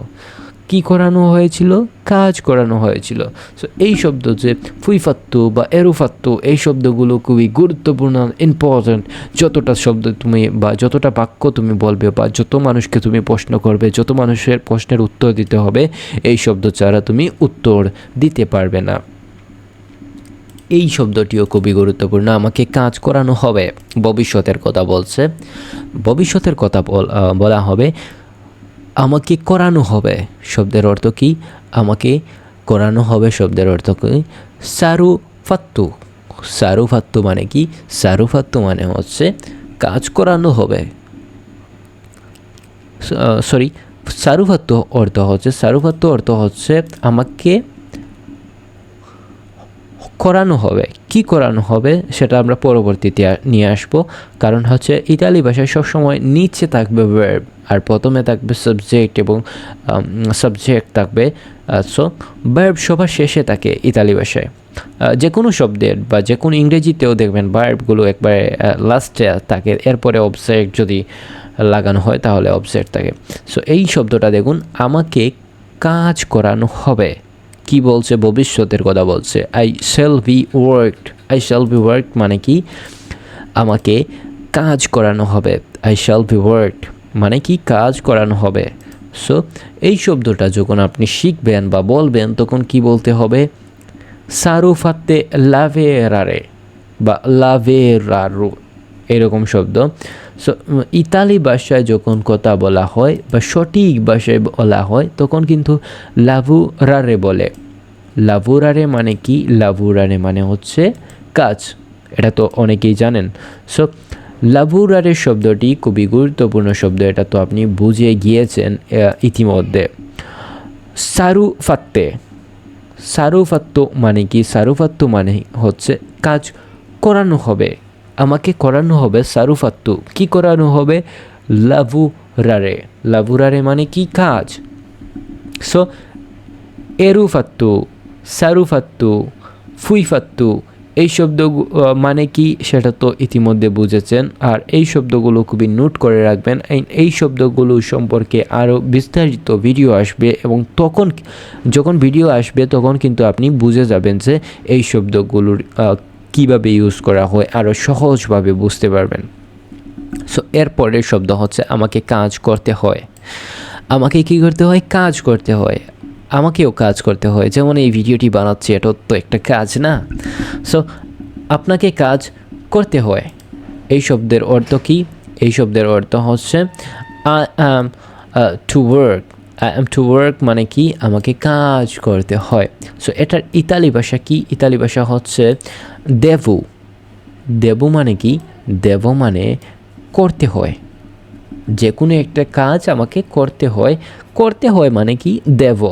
কি করানো হয়েছিল? কাজ করানো হয়েছিল। সো এই শব্দ যে ফুইফাত্তু বা এরুফাত্তু এই শব্দগুলো খুবই গুরুত্বপূর্ণ, ইম্পর্ট্যান্ট। যতটা শব্দ তুমি বা যতটা বাক্য তুমি বলবে বা যত মানুষকে তুমি প্রশ্ন করবে, যত মানুষের প্রশ্নের উত্তর দিতে হবে, এই শব্দ ছাড়া তুমি উত্তর দিতে পারবে না। এই শব্দটিও খুবই গুরুত্বপূর্ণ। আমাকে কাজ করানো হবে, ভবিষ্যতের কথা বলছে। ভবিষ্যতের কথা বলা হবে আমাকে করানো হবে। শব্দের অর্থ কি? আমাকে করানো হবে শব্দের অর্থ কি? সারুফাত্তু। সারুফাত্তু মানে কি? সারুফাত্তু মানে হচ্ছে কাজ করানো হবে। সারুফাত্তু অর্থ হচ্ছে আমাকে করানো হবে। কি করানো হবে সেটা আমরা পরবর্তীতে নিয়ে আসবো। কারণ হচ্ছে ইতালি ভাষায় সবসময় নিচে থাকবে ভার্ব আর প্রথমে থাকবে সাবজেক্ট এবং সাবজেক্ট থাকবে। সো ভার্ব সবার শেষে থাকে ইতালি ভাষায়। যে কোনো শব্দের বা যে কোনো ইংরেজিতেও দেখবেন ভার্বগুলো একবারে লাস্টে থাকে, এরপরে অবজেক্ট যদি লাগানো হয় তাহলে অবজেক্ট থাকে। সো এই শব্দটা দেখুন, আমাকে কাজ করানো হবে। কি বলছে? ভবিষ্যতের কথা বলছে। I shall be worked. I shall be worked মানে কি? আমাকে কাজ করানো হবে। আই শ্যাল বি ওয়ার্কড মানে কি? কাজ করানো হবে। সো এই শব্দটা যখন আপনি শিখবেন বা বলবেন তখন কি বলতে হবে? সারু ফাত্তে লাভেরারে বা লাভেরারু এরকম শব্দ। সো ইতালি ভাষায় যখন কথা বলা হয় বা সঠিক ভাষায় বলা হয় তখন কিন্তু লাভুরারে বলে। লাভুরারে মানে কি? লাভুরারে মানে হচ্ছে কাজ। এটা তো অনেকেই জানেন। সো লাভুরারে শব্দটি খুবই গুরুত্বপূর্ণ শব্দ, এটা তো আপনি বুঝে গিয়েছেন ইতিমধ্যে। সারু ফাত্তে, সারুফাত্তু মানে কি? সারুফাত্তু মানে হচ্ছে কাজ করানো হবে, আমাকে করানো হবে। সারুফাত্তু কি করানো হবে? লাভুরারে, লাভুরারে মানে কি? কাজ। সো এরুফাত্তু, সারুফাত্তু, ফুইফাত্তু এই শব্দ মানে কি সেটা তো ইতিমধ্যে বুঝেছেন। আর এই শব্দগুলো খুবই নোট করে রাখবেন। এই শব্দগুলো সম্পর্কে আরও বিস্তারিত ভিডিও আসবে এবং তখন যখন ভিডিও আসবে তখন কিন্তু আপনি বুঝে যাবেন যে এই শব্দগুলোর কীভাবে ইউজ করা হয়, আরও সহজভাবে বুঝতে পারবেন। সো এরপরের শব্দ হচ্ছে আমাকে কাজ করতে হয়। আমাকে কি করতে হয়? কাজ করতে হয়। আমাকেও কাজ করতে হয়, যেমন এই ভিডিওটি বানাচ্ছি, এটা তো একটা কাজ না? সো আপনাকে কাজ করতে হয়। এই শব্দের অর্থ কি? এই শব্দের অর্থ হচ্ছে I am to work. I am to work মানে কি? আমাকে কাজ করতে হয়। সো এটার ইতালি ভাষা কি? ইতালি ভাষা হচ্ছে দেভু। দেবু মানে কি? দেব মানে করতে হয়। যে কোনো একটা কাজ আমাকে করতে হয়। করতে হয় মানে কি? দেব।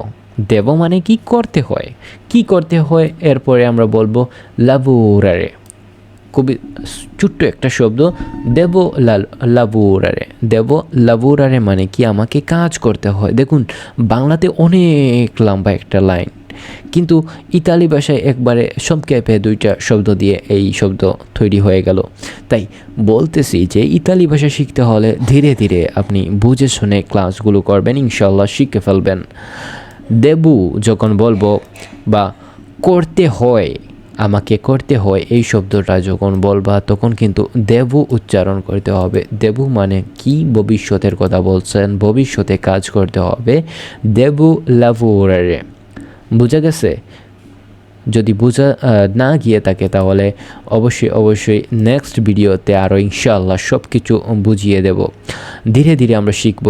দেব মানে কি? করতে হয়। কি করতে হয়? এরপরে আমরা বলবো লাভুরারে। খুবই ছোট্ট একটা শব্দ, দেব লাভুরারে। দেব লাভুরারে মানে কি? আমাকে কাজ করতে হয়। দেখুন বাংলাতে অনেক লম্বা একটা লাইন, কিন্তু ইতালি ভাষায় একবারে সংক্ষেপে দুইটা শব্দ দিয়ে এই শব্দ তৈরি হয়ে গেল। তাই বলতেছি যে ইতালি ভাষা শিখতে হলে ধীরে ধীরে আপনি বুঝে শুনে ক্লাসগুলো করবেন, ইনশাল্লাহ শিখে ফেলবেন। দেবু যখন বলবো বা করতে হয়, আমাকে করতে হয়, এই শব্দটা যখন বলবা তখন কিন্তু দেবু উচ্চারণ করতে হবে। দেবু মানে কি? ভবিষ্যতের কথা বলছেন, ভবিষ্যতে কাজ করতে হবে। দেবু লাভুরারে। বোঝা গেছে? যদি বোঝা না গিয়ে থাকে তাহলে অবশ্যই নেক্সট ভিডিওতে আরও ইনশাআল্লাহ সব কিছু বুঝিয়ে দেব। ধীরে ধীরে আমরা শিখব।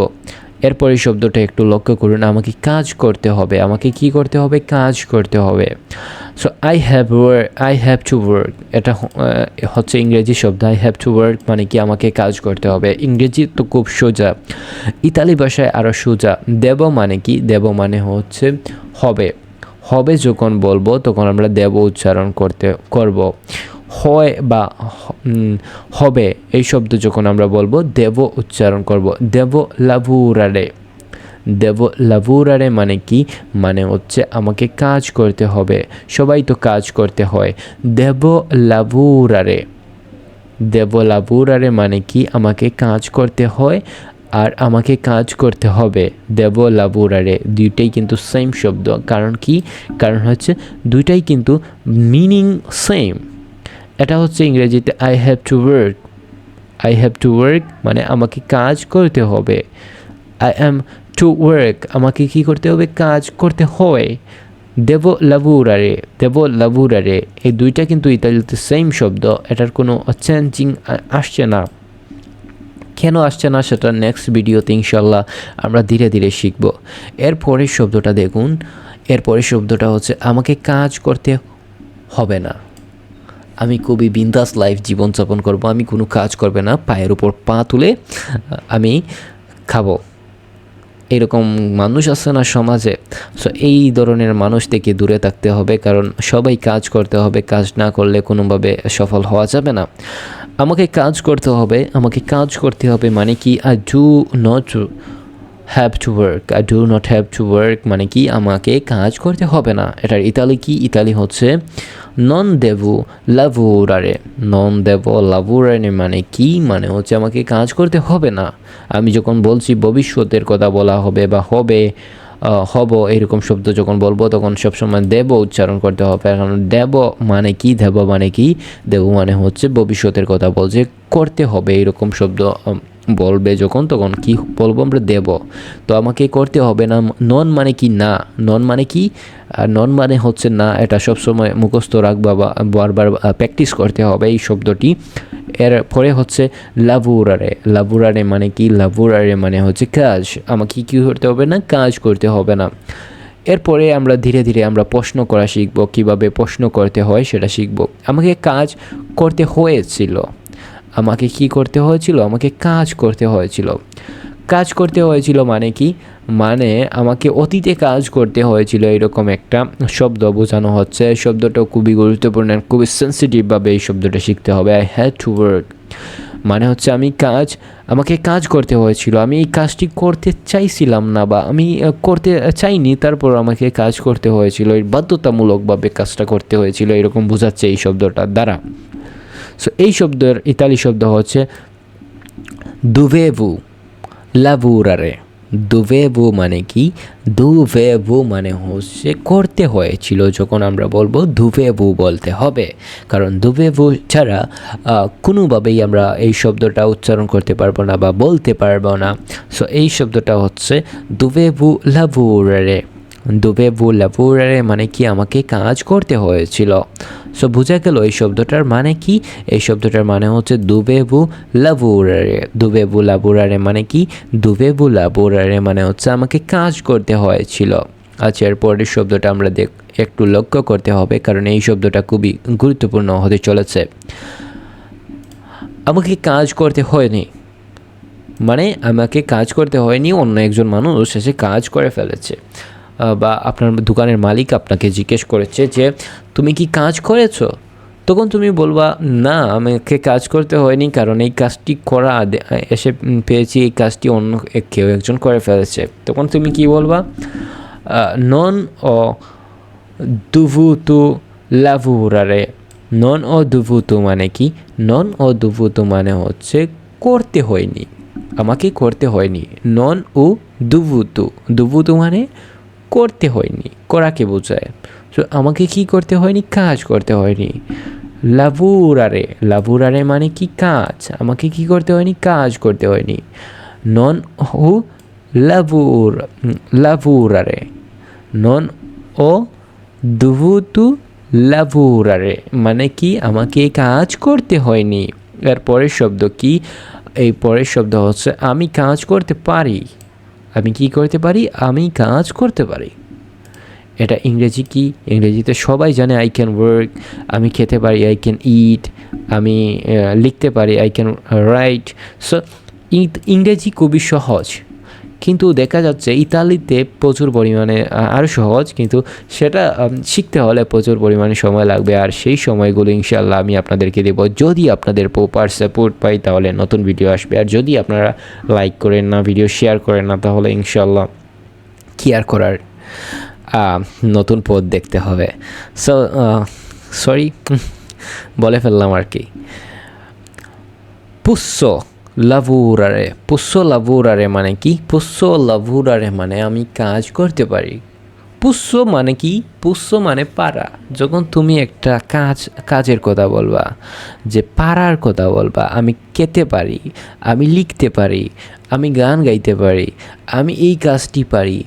এরপরে শব্দটা একটু লক্ষ্য করুন, আমাকে কাজ করতে হবে। আমাকে কি করতে হবে? কাজ করতে হবে। So I have to work, এটা হচ্ছে ইংরেজি শব্দ। আই হ্যাভ টু ওয়ার্ক মানে কি? আমাকে কাজ করতে হবে। ইংরেজি তো খুব সোজা, ইতালি ভাষায় আরও সোজা। দেব মানে কি? দেব মানে হচ্ছে হবে। হবে যখন বলবো তখন আমরা দেব উচ্চারণ করব। হয় বা হবে এই শব্দ যখন আমরা বলবো দেব উচ্চারণ করব। দেব লাভুরারে। দেব লাভুরারে মানে কি? মানে হচ্ছে আমাকে কাজ করতে হবে। সবাই তো কাজ করতে হয়। দেব লাভুরারে। দেব লাভুরারে মানে কি? আমাকে কাজ করতে হয় আর আমাকে কাজ করতে হবে। দেব লাভুরারে দুইটাই কিন্তু সেম শব্দ। কারণ কি? কারণ হচ্ছে দুইটাই কিন্তু মিনিং সেম। এটা হচ্ছে ইংরেজিতে I have to work. I have to work মানে আমাকে কাজ করতে হবে। আই অ্যাম টু ওয়ার্ক আমাকে কি করতে হবে? কাজ করতে হয়। দেব লাভুরারে, দেব লাভুরারে এই দুইটা কিন্তু ইতালিতে সেম শব্দ, এটার কোনো চেঞ্জিং আসছে না। কেন আসছে না সেটা নেক্সট ভিডিওতে ইনশাল্লাহ আমরা ধীরে ধীরে শিখব। এরপরের শব্দটা দেখুন, এরপরের শব্দটা হচ্ছে আমাকে কাজ করতে হবে না। আমি খুবই বিন্দাস লাইফ জীবনযাপন করব, আমি কোনো কাজ করবে না, পায়ের উপর পা তুলে আমি খাবো। এরকম মানুষ আছে না সমাজে? সো এই ধরনের মানুষ থেকে দূরে থাকতে হবে, কারণ সবাই কাজ করতে হবে। কাজ না করলে কোনোভাবে সফল হওয়া যাবে না। আমাকে কাজ করতে হবে। আমাকে কাজ করতে হবে মানে কি? I do not have to work. I do not have to work মানে কি? আমাকে কাজ করতে হবে না। এটার ইতালি কি? ইতালি হচ্ছে নন দেভু লাভুরারে। নন দেভ লাভুরারে মানে কি? মানে হচ্ছে আমাকে কাজ করতে হবে না। আমি যখন বলছি ভবিষ্যতের কথা বলা হবে বা হবে হব এরকম শব্দ যখন বলবো তখন সবসময় দেব উচ্চারণ করতে হবে। কারণ দেব মানে কি? দেব মানে কি? দেব মানে হচ্ছে ভবিষ্যতের কথা বলছে, করতে হবে এরকম শব্দ বলবে যখন, তখন কি বলবো আমরা? দেব। তো আমাকে করতে হবে না। নন মানে কি? না। নন মানে কি? নন মানে হচ্ছে না। এটা সবসময় মুখস্থ রাখবা বা বারবার প্র্যাকটিস করতে হবে এই শব্দটি। এরপরে হচ্ছে লাভুরারে। লাভুরারে মানে কি? লাভুরারে মানে হচ্ছে কাজ। আমাকে কি করতে হবে না? কাজ করতে হবে না। এরপরে আমরা ধীরে ধীরে আমরা প্রশ্ন করা শিখব, কীভাবে প্রশ্ন করতে হয় সেটা শিখব। আমাকে কাজ করতে হয়েছিল। আমাকে কি করতে হয়েছিল? আমাকে কাজ করতে হয়েছিল। কাজ করতে হয়েছিল মানে কি? মানে আমাকে অতীতে কাজ করতে হয়েছিল, এরকম একটা শব্দ বোঝানো হচ্ছে। এই শব্দটা খুবই গুরুত্বপূর্ণ, খুবই সেন্সিটিভভাবে এই শব্দটা শিখতে হবে। আই হ্যাড টু ওয়ার্ক মানে হচ্ছে আমাকে কাজ করতে হয়েছিল। আমি এই কাজটি করতে চাইছিলাম না বা আমি করতে চাইনি, তারপর আমাকে কাজ করতে হয়েছিল। এই বাধ্যতামূলকভাবে কাজটা করতে হয়েছিল, এরকম বোঝাচ্ছে এই শব্দটার দ্বারা। সো এই শব্দের ইতালি শব্দ হচ্ছে দুভেভু লাভুরারে। দুভেভু মানে কি? দুভেভু মানে হচ্ছে করতে হয়েছিল। যখন আমরা বলবো দুভেভু বলতে হবে, কারণ দুভেভু ছাড়া কোনোভাবেই আমরা এই শব্দটা উচ্চারণ করতে পারবো না বা বলতে পারবো না। সো এই শব্দটা হচ্ছে দুভেভু লাভুরারে। দুভেভু লাভুরারে মানে কি? আমাকে কাজ করতে হয়েছিল। সো বোঝা গেল এই শব্দটার মানে কি? এই শব্দটার মানে হচ্ছে দুভেভু লাভুরারে। দুভেভু লাভুরারে মানে কি? দুভেভু লাভুরারে মানে হচ্ছে আমাকে কাজ করতে হয়েছিল। আচ্ছা, এরপরের শব্দটা আমরা একটু লক্ষ্য করতে হবে, কারণ এই শব্দটা খুবই গুরুত্বপূর্ণ হতে চলেছে। আমাকে কাজ করতে হয়নি মানে আমাকে কাজ করতে হয়নি, অন্য একজন মানুষ এসে কাজ করে ফেলেছে। বা আপনার দোকানের মালিক আপনাকে জিজ্ঞেস করেছে যে তুমি কি কাজ করেছো? তখন তুমি বলবা না, আমাকে কাজ করতে হয়নি, কারণ এই কাজটি এসে পেয়েছি, এই কাজটি অন্য কেউ একজন করে ফেলেছে। তখন তুমি কি বলবা? নন ও দুভুতু লাভুরারে। নন ও দুভুতু মানে কি? নন ও দুভুতু মানে হচ্ছে করতে হয়নি, আমাকে করতে হয়নি। নন ও দুভুতু। দুভুতু মানে করতে হয়নি, করাকে বোঝায়। তো আমাকে কি করতে হয়নি? কাজ করতে হয়নি। লাভুরারে। লাভুরারে মানে কি? কাজ। আমাকে কি করতে হয়নি? কাজ করতে হয়নি। নন ও লাভুরারে। নন ও দুভুতু লাভুরারে মানে কি? আমাকে কাজ করতে হয়নি। এর পরের শব্দ কি? এই পরের শব্দ হচ্ছে আমি কাজ করতে পারি। আমি কি করতে পারি? আমি কাজ করতে পারি। এটা ইংরেজি কি? ইংরেজিতে সবাই জানে আই ক্যান ওয়ার্ক। আমি খেতে পারি, আই ক্যান ইট। আমি লিখতে পারি, আই ক্যান রাইট। সো ইংরেজি খুবই সহজ, কিন্তু দেখা যাচ্ছে ইতালিতে প্রচুর পরিমাণে আরও সহজ, কিন্তু সেটা শিখতে হলে প্রচুর পরিমাণে সময় লাগবে। আর সেই সময়গুলো ইনশাল্লাহ আমি আপনাদেরকে দেব। যদি আপনাদের প্রপার সাপোর্ট পাই তাহলে নতুন ভিডিও আসবে। আর যদি আপনারা লাইক করেন না, ভিডিও শেয়ার করেন না, তাহলে ইনশাল্লাহ কি আর করার, নতুন পথ দেখতে হবে। সো সরি, বলে ফেললাম আর কি। পুস্সো লাভুরারে। পুস্সো লাভুরারে মানে কি? পুস্সো লাভুরারে মানে আমি কাজ করতে পারি। পুস্সো মানে কি? পুস্সো মানে পারা। যখন তুমি একটা কাজের কথা বলবা, যে পারার কথা বলবা, আমি খেতে পারি, আমি লিখতে পারি, আমি গান গাইতে পারি, আমি এই কাজটি পারি,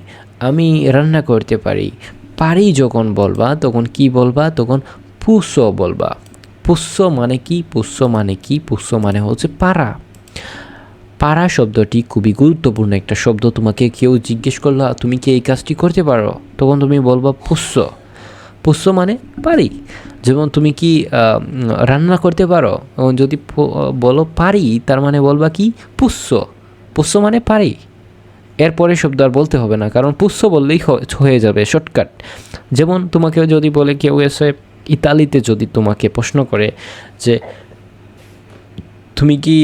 আমি রান্না করতে পারি, পারি যখন বলবা তখন কি বলবা? তখন পুস্সো বলবা। পুস্সো মানে কি? পুস্সো মানে কি? পুস্সো মানে হচ্ছে পারা। পারা শব্দটি খুবই গুরুত্বপূর্ণ একটা শব্দ। তোমাকে কেউ জিজ্ঞেস করলো তুমি কি এই কাজটি করতে পারো? তখন তুমি বলবা পুস্সো। পুস্সো মানে পারি। যেমন তুমি কি রান্না করতে পারো? যদি বলো পারি, তার মানে বলবা কি? পুস্সো। পুস্সো মানে পারি। এরপরে শব্দ আর বলতে হবে না, কারণ পুস্সো বললেই হয়ে যাবে, শর্টকাট। যেমন তোমাকে যদি বলে কেউ এসে ইতালিতে যদি তোমাকে প্রশ্ন করে যে তুমি কি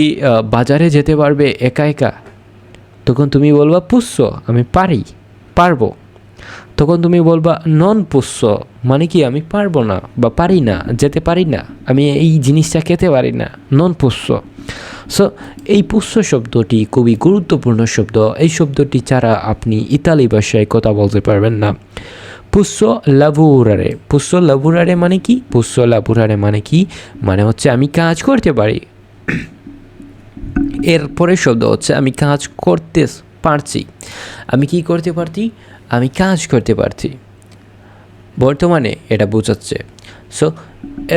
বাজারে যেতে পারবে একা একা? তখন তুমি বলবা পুস্সো, আমি পারবো। তখন তুমি বলবা নন পুস্সো মানে কি? আমি পারবো না বা পারি না, যেতে পারি না, আমি এই জিনিসটা খেতে পারি না, নন পুস্সো। সো এই পুস্সো শব্দটি খুবই গুরুত্বপূর্ণ শব্দ। এই শব্দটি ছাড়া আপনি ইতালি ভাষায় কথা বলতে পারবেন না। পুস্সো লাভুরারে। পুস্সো লাভুরারে মানে কি? পুস্সো লাভুরারে মানে কি? মানে হচ্ছে আমি কাজ করতে পারি। এর পরের শব্দ হচ্ছে আমি কাজ করতে পারছি। আমি কি করতে পারছি? আমি কাজ করতে পারছি। বর্তমানে এটা বোঝাচ্ছে। সো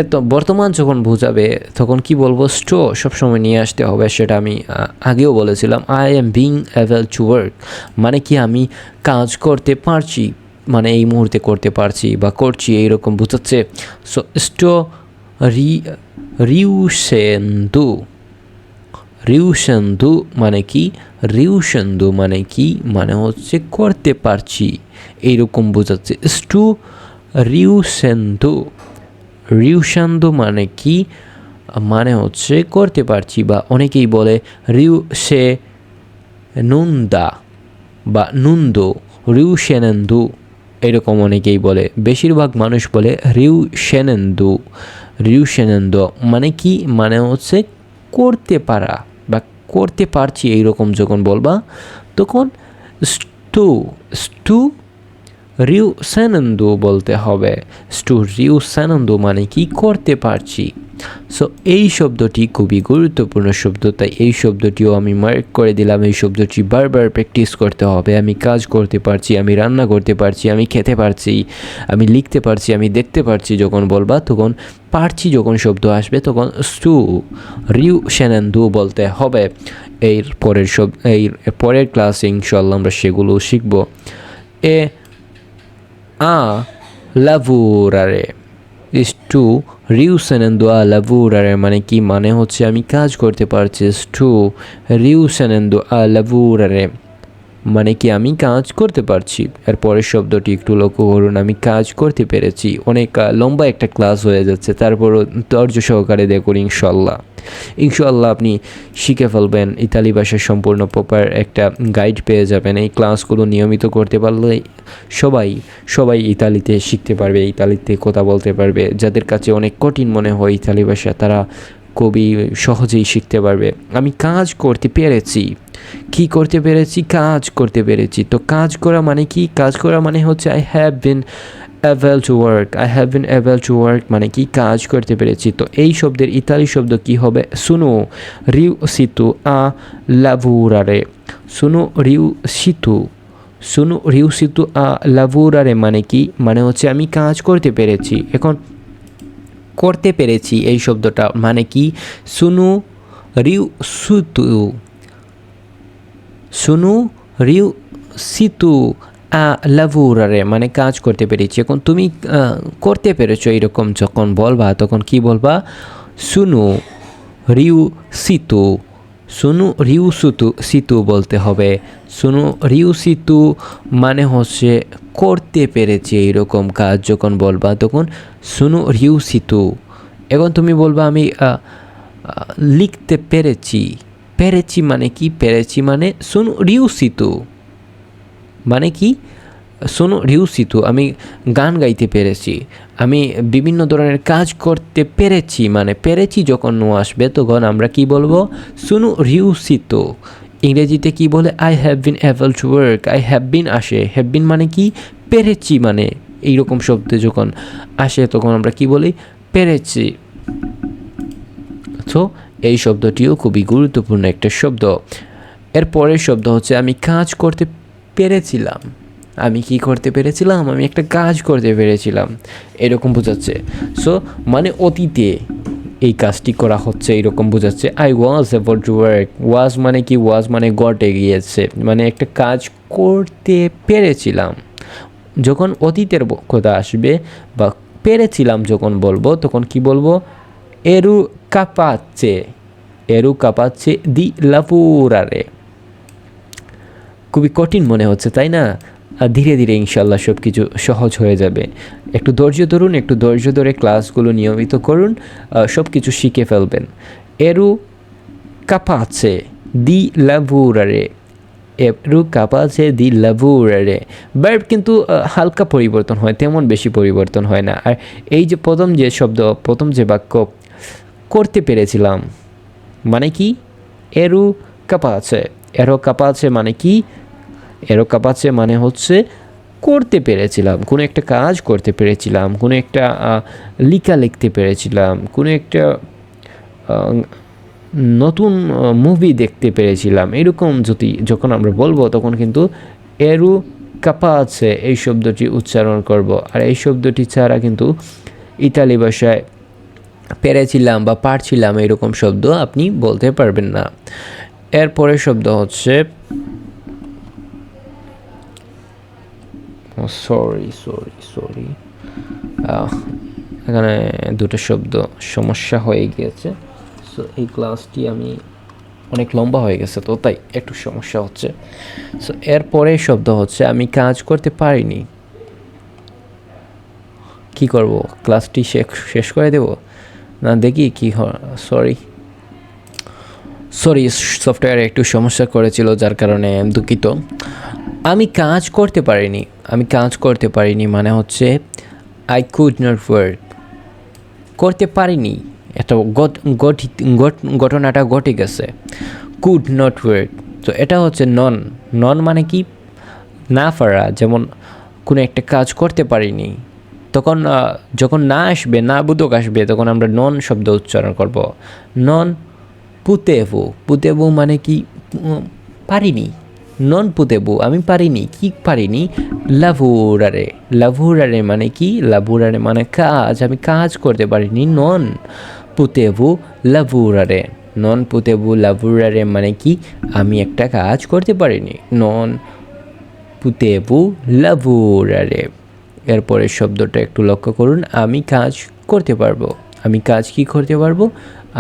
এত বর্তমান যখন বোঝাবে তখন কি বলবো? স্টো সবসময় নিয়ে আসতে হবে, সেটা আমি আগেও বলেছিলাম। I am being able to work মানে কি আমি কাজ করতে পারছি, মানে এই মুহূর্তে করতে পারছি বা করছি, এইরকম বোঝাচ্ছে। সো স্টো রি রিউসেন্দু রিউসেন্দু মানে কি? রিউসেন্দু মানে কি? মানে হচ্ছে করতে পারছি, এইরকম বোঝাচ্ছে। স্টু রিউসেন্দু রিউসেন্দু মানে কি? মানে হচ্ছে করতে পারছি, বা অনেকেই বলে রিউ সে নুন্দা বা নুন্দো, রিউসেনেন্দু, এরকম অনেকেই বলে। বেশিরভাগ মানুষ বলে রিউসেনেন্দু। রিউসেনেন্দু মানে কি? মানে হচ্ছে করতে পারা বা করতে পারছি, এইরকম যখন বলবা তখন স্টু স্টু রিউসেনেন্দু বলতে হবে। স্টু রিউসেনেন্দু মানে কি? করতে পারছি। সো এই শব্দটি খুবই গুরুত্বপূর্ণ শব্দ, তাই এই শব্দটিও আমি মার্ক করে দিলাম। এই শব্দটি বারবার প্র্যাকটিস করতে হবে। আমি কাজ করতে পারছি, আমি রান্না করতে পারছি, আমি খেতে পারছি, আমি লিখতে পারছি, আমি দেখতে পারছি যখন বলবা, তখন পারছি যখন শব্দ আসবে তখন স্টু রিউসেনেন্দু বলতে হবে। এর পরের ক্লাসে ইনশাআল্লাহ আমরা সেগুলো শিখব। A lavorare স্টু রিউসেনেন্দু আ লাভুরারে মানে কি? মানে হচ্ছে আমি কাজ করতে পারছি। স্টু রিউসেনেন্দু আ লাভুরারে মানে কি আমি কাজ করতে পারছি। এর পরের শব্দটি একটু লক্ষ্য করুন, আমি কাজ করতে পেরেছি। অনেক লম্বা একটা ক্লাস হয়ে যাচ্ছে, তারপরও ধৈর্য সহকারে দেখুন। ইনশাআল্লাহ আপনি শিখে ফেলবেন। ইতালি ভাষার সম্পূর্ণ প্রপার একটা গাইড পেয়ে যাবেন। এই ক্লাসগুলো নিয়মিত করতে পারলে সবাই ইতালিতে শিখতে পারবে, ইতালিতে কথা বলতে পারবে। যাদের কাছে অনেক কঠিন মনে হয় ইতালি ভাষা, তারা খুবই সহজেই শিখতে পারবে। আমি কাজ করতে পেরেছি। কি করতে পেরেছি? কাজ করতে পেরেছি। তো কাজ করা মানে কি? কাজ করা মানে হচ্ছে I have bin able to work. I have bin able to work মানে কি? কাজ করতে পেরেছি। তো এই শব্দের ইতালি শব্দ কি হবে? সুনো রিউসিতু আ লাভুরারে। সুনো রিউসিতু আ লাভুরারে মানে কি? মানে হচ্ছে আমি কাজ করতে পেরেছি। এখন করতে পেরেছি এই শব্দটা মানে কি? সুনো রিউসিতু আ লাভুরারে মানে কাজ করতে পেরেছি। এখন তুমি করতে পেরেছো এইরকম যখন বলবা তখন কি বলবা? সুনো রিউসিতু বলতে হবে। সুনো রিউসিতু মানে হচ্ছে করতে পেরেছি, এইরকম কাজ যখন বলবা তখন সুনো রিউসিতু। এখন তুমি বলবা আমি লিখতে পেরেছি। পেরেছি মানে কি? পেরেছি মানে সুনো রিউসিতু মানে কি? সুনো রিউসিতু আমি গান গাইতে পেরেছি। আমি বিভিন্ন ধরনের কাজ করতে পেরেছি, মানে পেরেছি যখন নো আসবে তখন আমরা কি বলবো? সুনো রিউসিতু। ইংরেজিতে কি বলে? I have bin able to work. I have বিন আসে, হ্যাভ বিন মানে কি? পেরেছি, মানে এইরকম শব্দ যখন আসে তখন আমরা কি বলি? পেরেছি। তো এই শব্দটিও খুবই গুরুত্বপূর্ণ একটা শব্দ। এর পরের শব্দ হচ্ছে আমি কাজ করতে পেরেছিলাম। আমি কি করতে পেরেছিলাম? আমি একটা কাজ করতে পেরেছিলাম, এরকম বোঝাচ্ছে। সো মানে অতীতে এই কাজটি করা হচ্ছে, এরকম বোঝাচ্ছে। I was able to work. Was মানে কি? ওয়াজ মানে ঘটে গিয়েছে, মানে একটা কাজ করতে পেরেছিলাম। যখন অতীতের কথা আসবে বা পেরেছিলাম যখন বলবো তখন কি বলবো? এরু কাপাচ্ছে দি লাপুরারে। খুবই কঠিন মনে হচ্ছে, তাই না? ধীরে ধীরে ইনশাল্লাহ সব কিছু সহজ হয়ে যাবে। একটু ধৈর্য ধরুন, একটু ধৈর্য ধরে ক্লাসগুলো নিয়মিত করুন, সব কিছু শিখে ফেলবেন। এরু কাপাচ্ছে দি লাপুরারে। দি লাপুরারে ভার্ব কিন্তু হালকা পরিবর্তন হয়, তেমন বেশি পরিবর্তন হয় না। আর এই যে প্রথম যে বাক্য করতে পেরেছিলাম মানে কি? এরু কাপাচ্ছে মানে কি? এরো কাপাচ্ছে মানে হচ্ছে করতে পেরেছিলাম, কোনো একটা কাজ করতে পেরেছিলাম, কোনো একটা লিখতে পেরেছিলাম, কোনো একটা নতুন মুভি দেখতে পেরেছিলাম, এরকম যখন আমরা বলবো তখন কিন্তু এরু কাপাচ্ছে এই শব্দটি উচ্চারণ করব। আর এই শব্দটি ছাড়া কিন্তু ইতালি ভাষায় পেরেছিলাম বা পারছিলাম এরকম শব্দ আপনি বলতে পারবেন না। এরপরের শব্দ হচ্ছে সরি এখানে দুটো শব্দ সমস্যা হয়ে গিয়েছে। সো এই ক্লাসটি আমি অনেক লম্বা হয়ে গেছে, তো তাই একটু সমস্যা হচ্ছে। সো এরপরে শব্দ হচ্ছে আমি কাজ করতে পারিনি। কি করব, ক্লাসটি শেষ করে দেব না, দেখি কি হয়। সরি সফটওয়্যারে একটু সমস্যা করেছিল, যার কারণে দুঃখিত। আমি কাজ করতে পারিনি মানে হচ্ছে আই কুড নট ওয়ার্ক। করতে পারিনি, এটা ঘটনাটা ঘটে গেছে। কুড নট ওয়ার্ক, তো এটা হচ্ছে নন মানে কি না পারা। যেমন কোনো একটা কাজ করতে পারিনি, তখন যখন না আসবে, না বোধক আসবে, তখন আমরা নন শব্দ উচ্চারণ করব। নন পুতেবু মানে কি পারিনি। নন পুতেবু আমি পারিনি। কি পারিনি? লাভুরারে মানে কি? লাভুরারে মানে কাজ, আমি কাজ করতে পারিনি। নন পুতেবু লাভুরারে মানে কি? আমি একটা কাজ করতে পারিনি। নন পুতেবু লাভুরারে। এরপরের শব্দটা একটু লক্ষ্য করুন, আমি কাজ করতে পারবো। আমি কাজ কি করতে পারবো?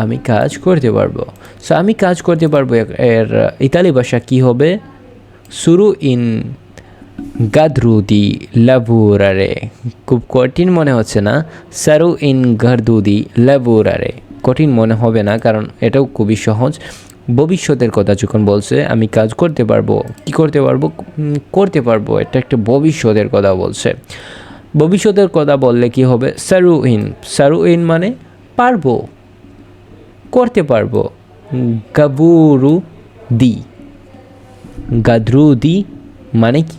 আমি কাজ করতে পারবো। সো আমি কাজ করতে পারবো এর ইতালি ভাষা কি হবে? শুরু ইন গাদ্রুদি লাভুরারে। খুব কঠিন মনে হচ্ছে না? সারু ইন গার্দুদি লাভুরারে। কঠিন মনে হবে না, কারণ এটাও খুবই সহজ। ভবিষ্যতের কথা যখন বলছে আমি কাজ করতে পারবো, কি করতে পারবো? করতে পারবো, এটা একটা ভবিষ্যতের কথা বলছে। ভবিষ্যতের কথা বললে কি হবে? সারু ইন মানে পারবো, করতে পারবো। গাদ্রুদি মানে কি?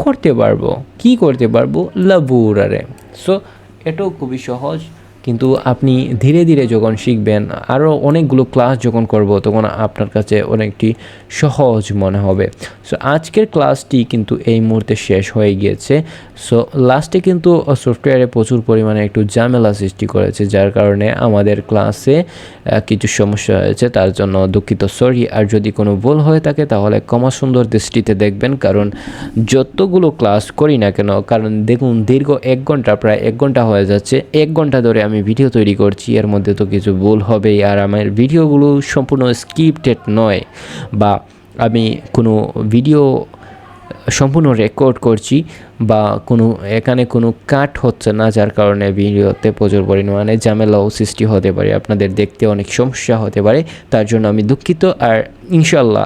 করতে পারবো। কি করতে পারবো? লাভুরারে। সো এটাও খুবই সহজ, কিন্তু আপনি ধীরে ধীরে যখন শিখবেন, আরও অনেকগুলো ক্লাস যখন করব, তখন আপনার কাছে অনেকটি সহজ মনে হবে। সো আজকের ক্লাসটি কিন্তু এই মুহূর্তে শেষ হয়ে গিয়েছে। সো লাস্টে কিন্তু সফটওয়্যারে প্রচুর পরিমাণে একটু ঝামেলা সৃষ্টি করেছে, যার কারণে আমাদের ক্লাসে কিছু সমস্যা হয়েছে, তার জন্য দুঃখিত, সরি। আর যদি কোনো ভুল হয়ে থাকে তাহলে ক্ষমা সুন্দর দৃষ্টিতে দেখবেন, কারণ যতগুলো ক্লাস করি না কেন, কারণ দেখুন দীর্ঘ 1 ঘন্টা, প্রায় 1 ঘন্টা হয়ে যাচ্ছে, 1 ঘন্টা ধরে আমি ভিডিও তৈরি করছি, এর মধ্যে তো কিছু ভুল হবেই। আর আমার ভিডিওগুলো সম্পূর্ণ স্ক্রিপ্টেড নয়, বা আমি কোনো ভিডিও সম্পূর্ণ রেকর্ড করছি, বা এখানে কোনো কাট হচ্ছে না, যার কারণে ভিডিওতে প্রচুর পরিমাণে ঝামেলাও সৃষ্টি হতে পারে, আপনাদের দেখতে অনেক সমস্যা হতে পারে, তার জন্য আমি দুঃখিত। আর ইনশাল্লাহ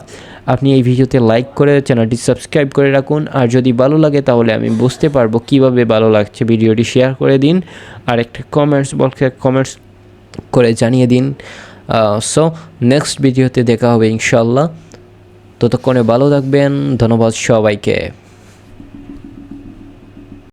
আপনি এই ভিডিওতে লাইক করে চ্যানেলটি সাবস্ক্রাইব করে রাখুন। আর যদি ভালো লাগে তাহলে আমি বুঝতে পারবো কিভাবে ভালো লাগছে। ভিডিওটি শেয়ার করে দিন, আর একটা কমেন্টস বক্সে কমেন্টস করে জানিয়ে দিন। সো নেক্সট ভিডিওতে দেখা হবে ইনশাল্লাহ। ততক্ষণে ভালো থাকবেন। ধন্যবাদ সবাইকে।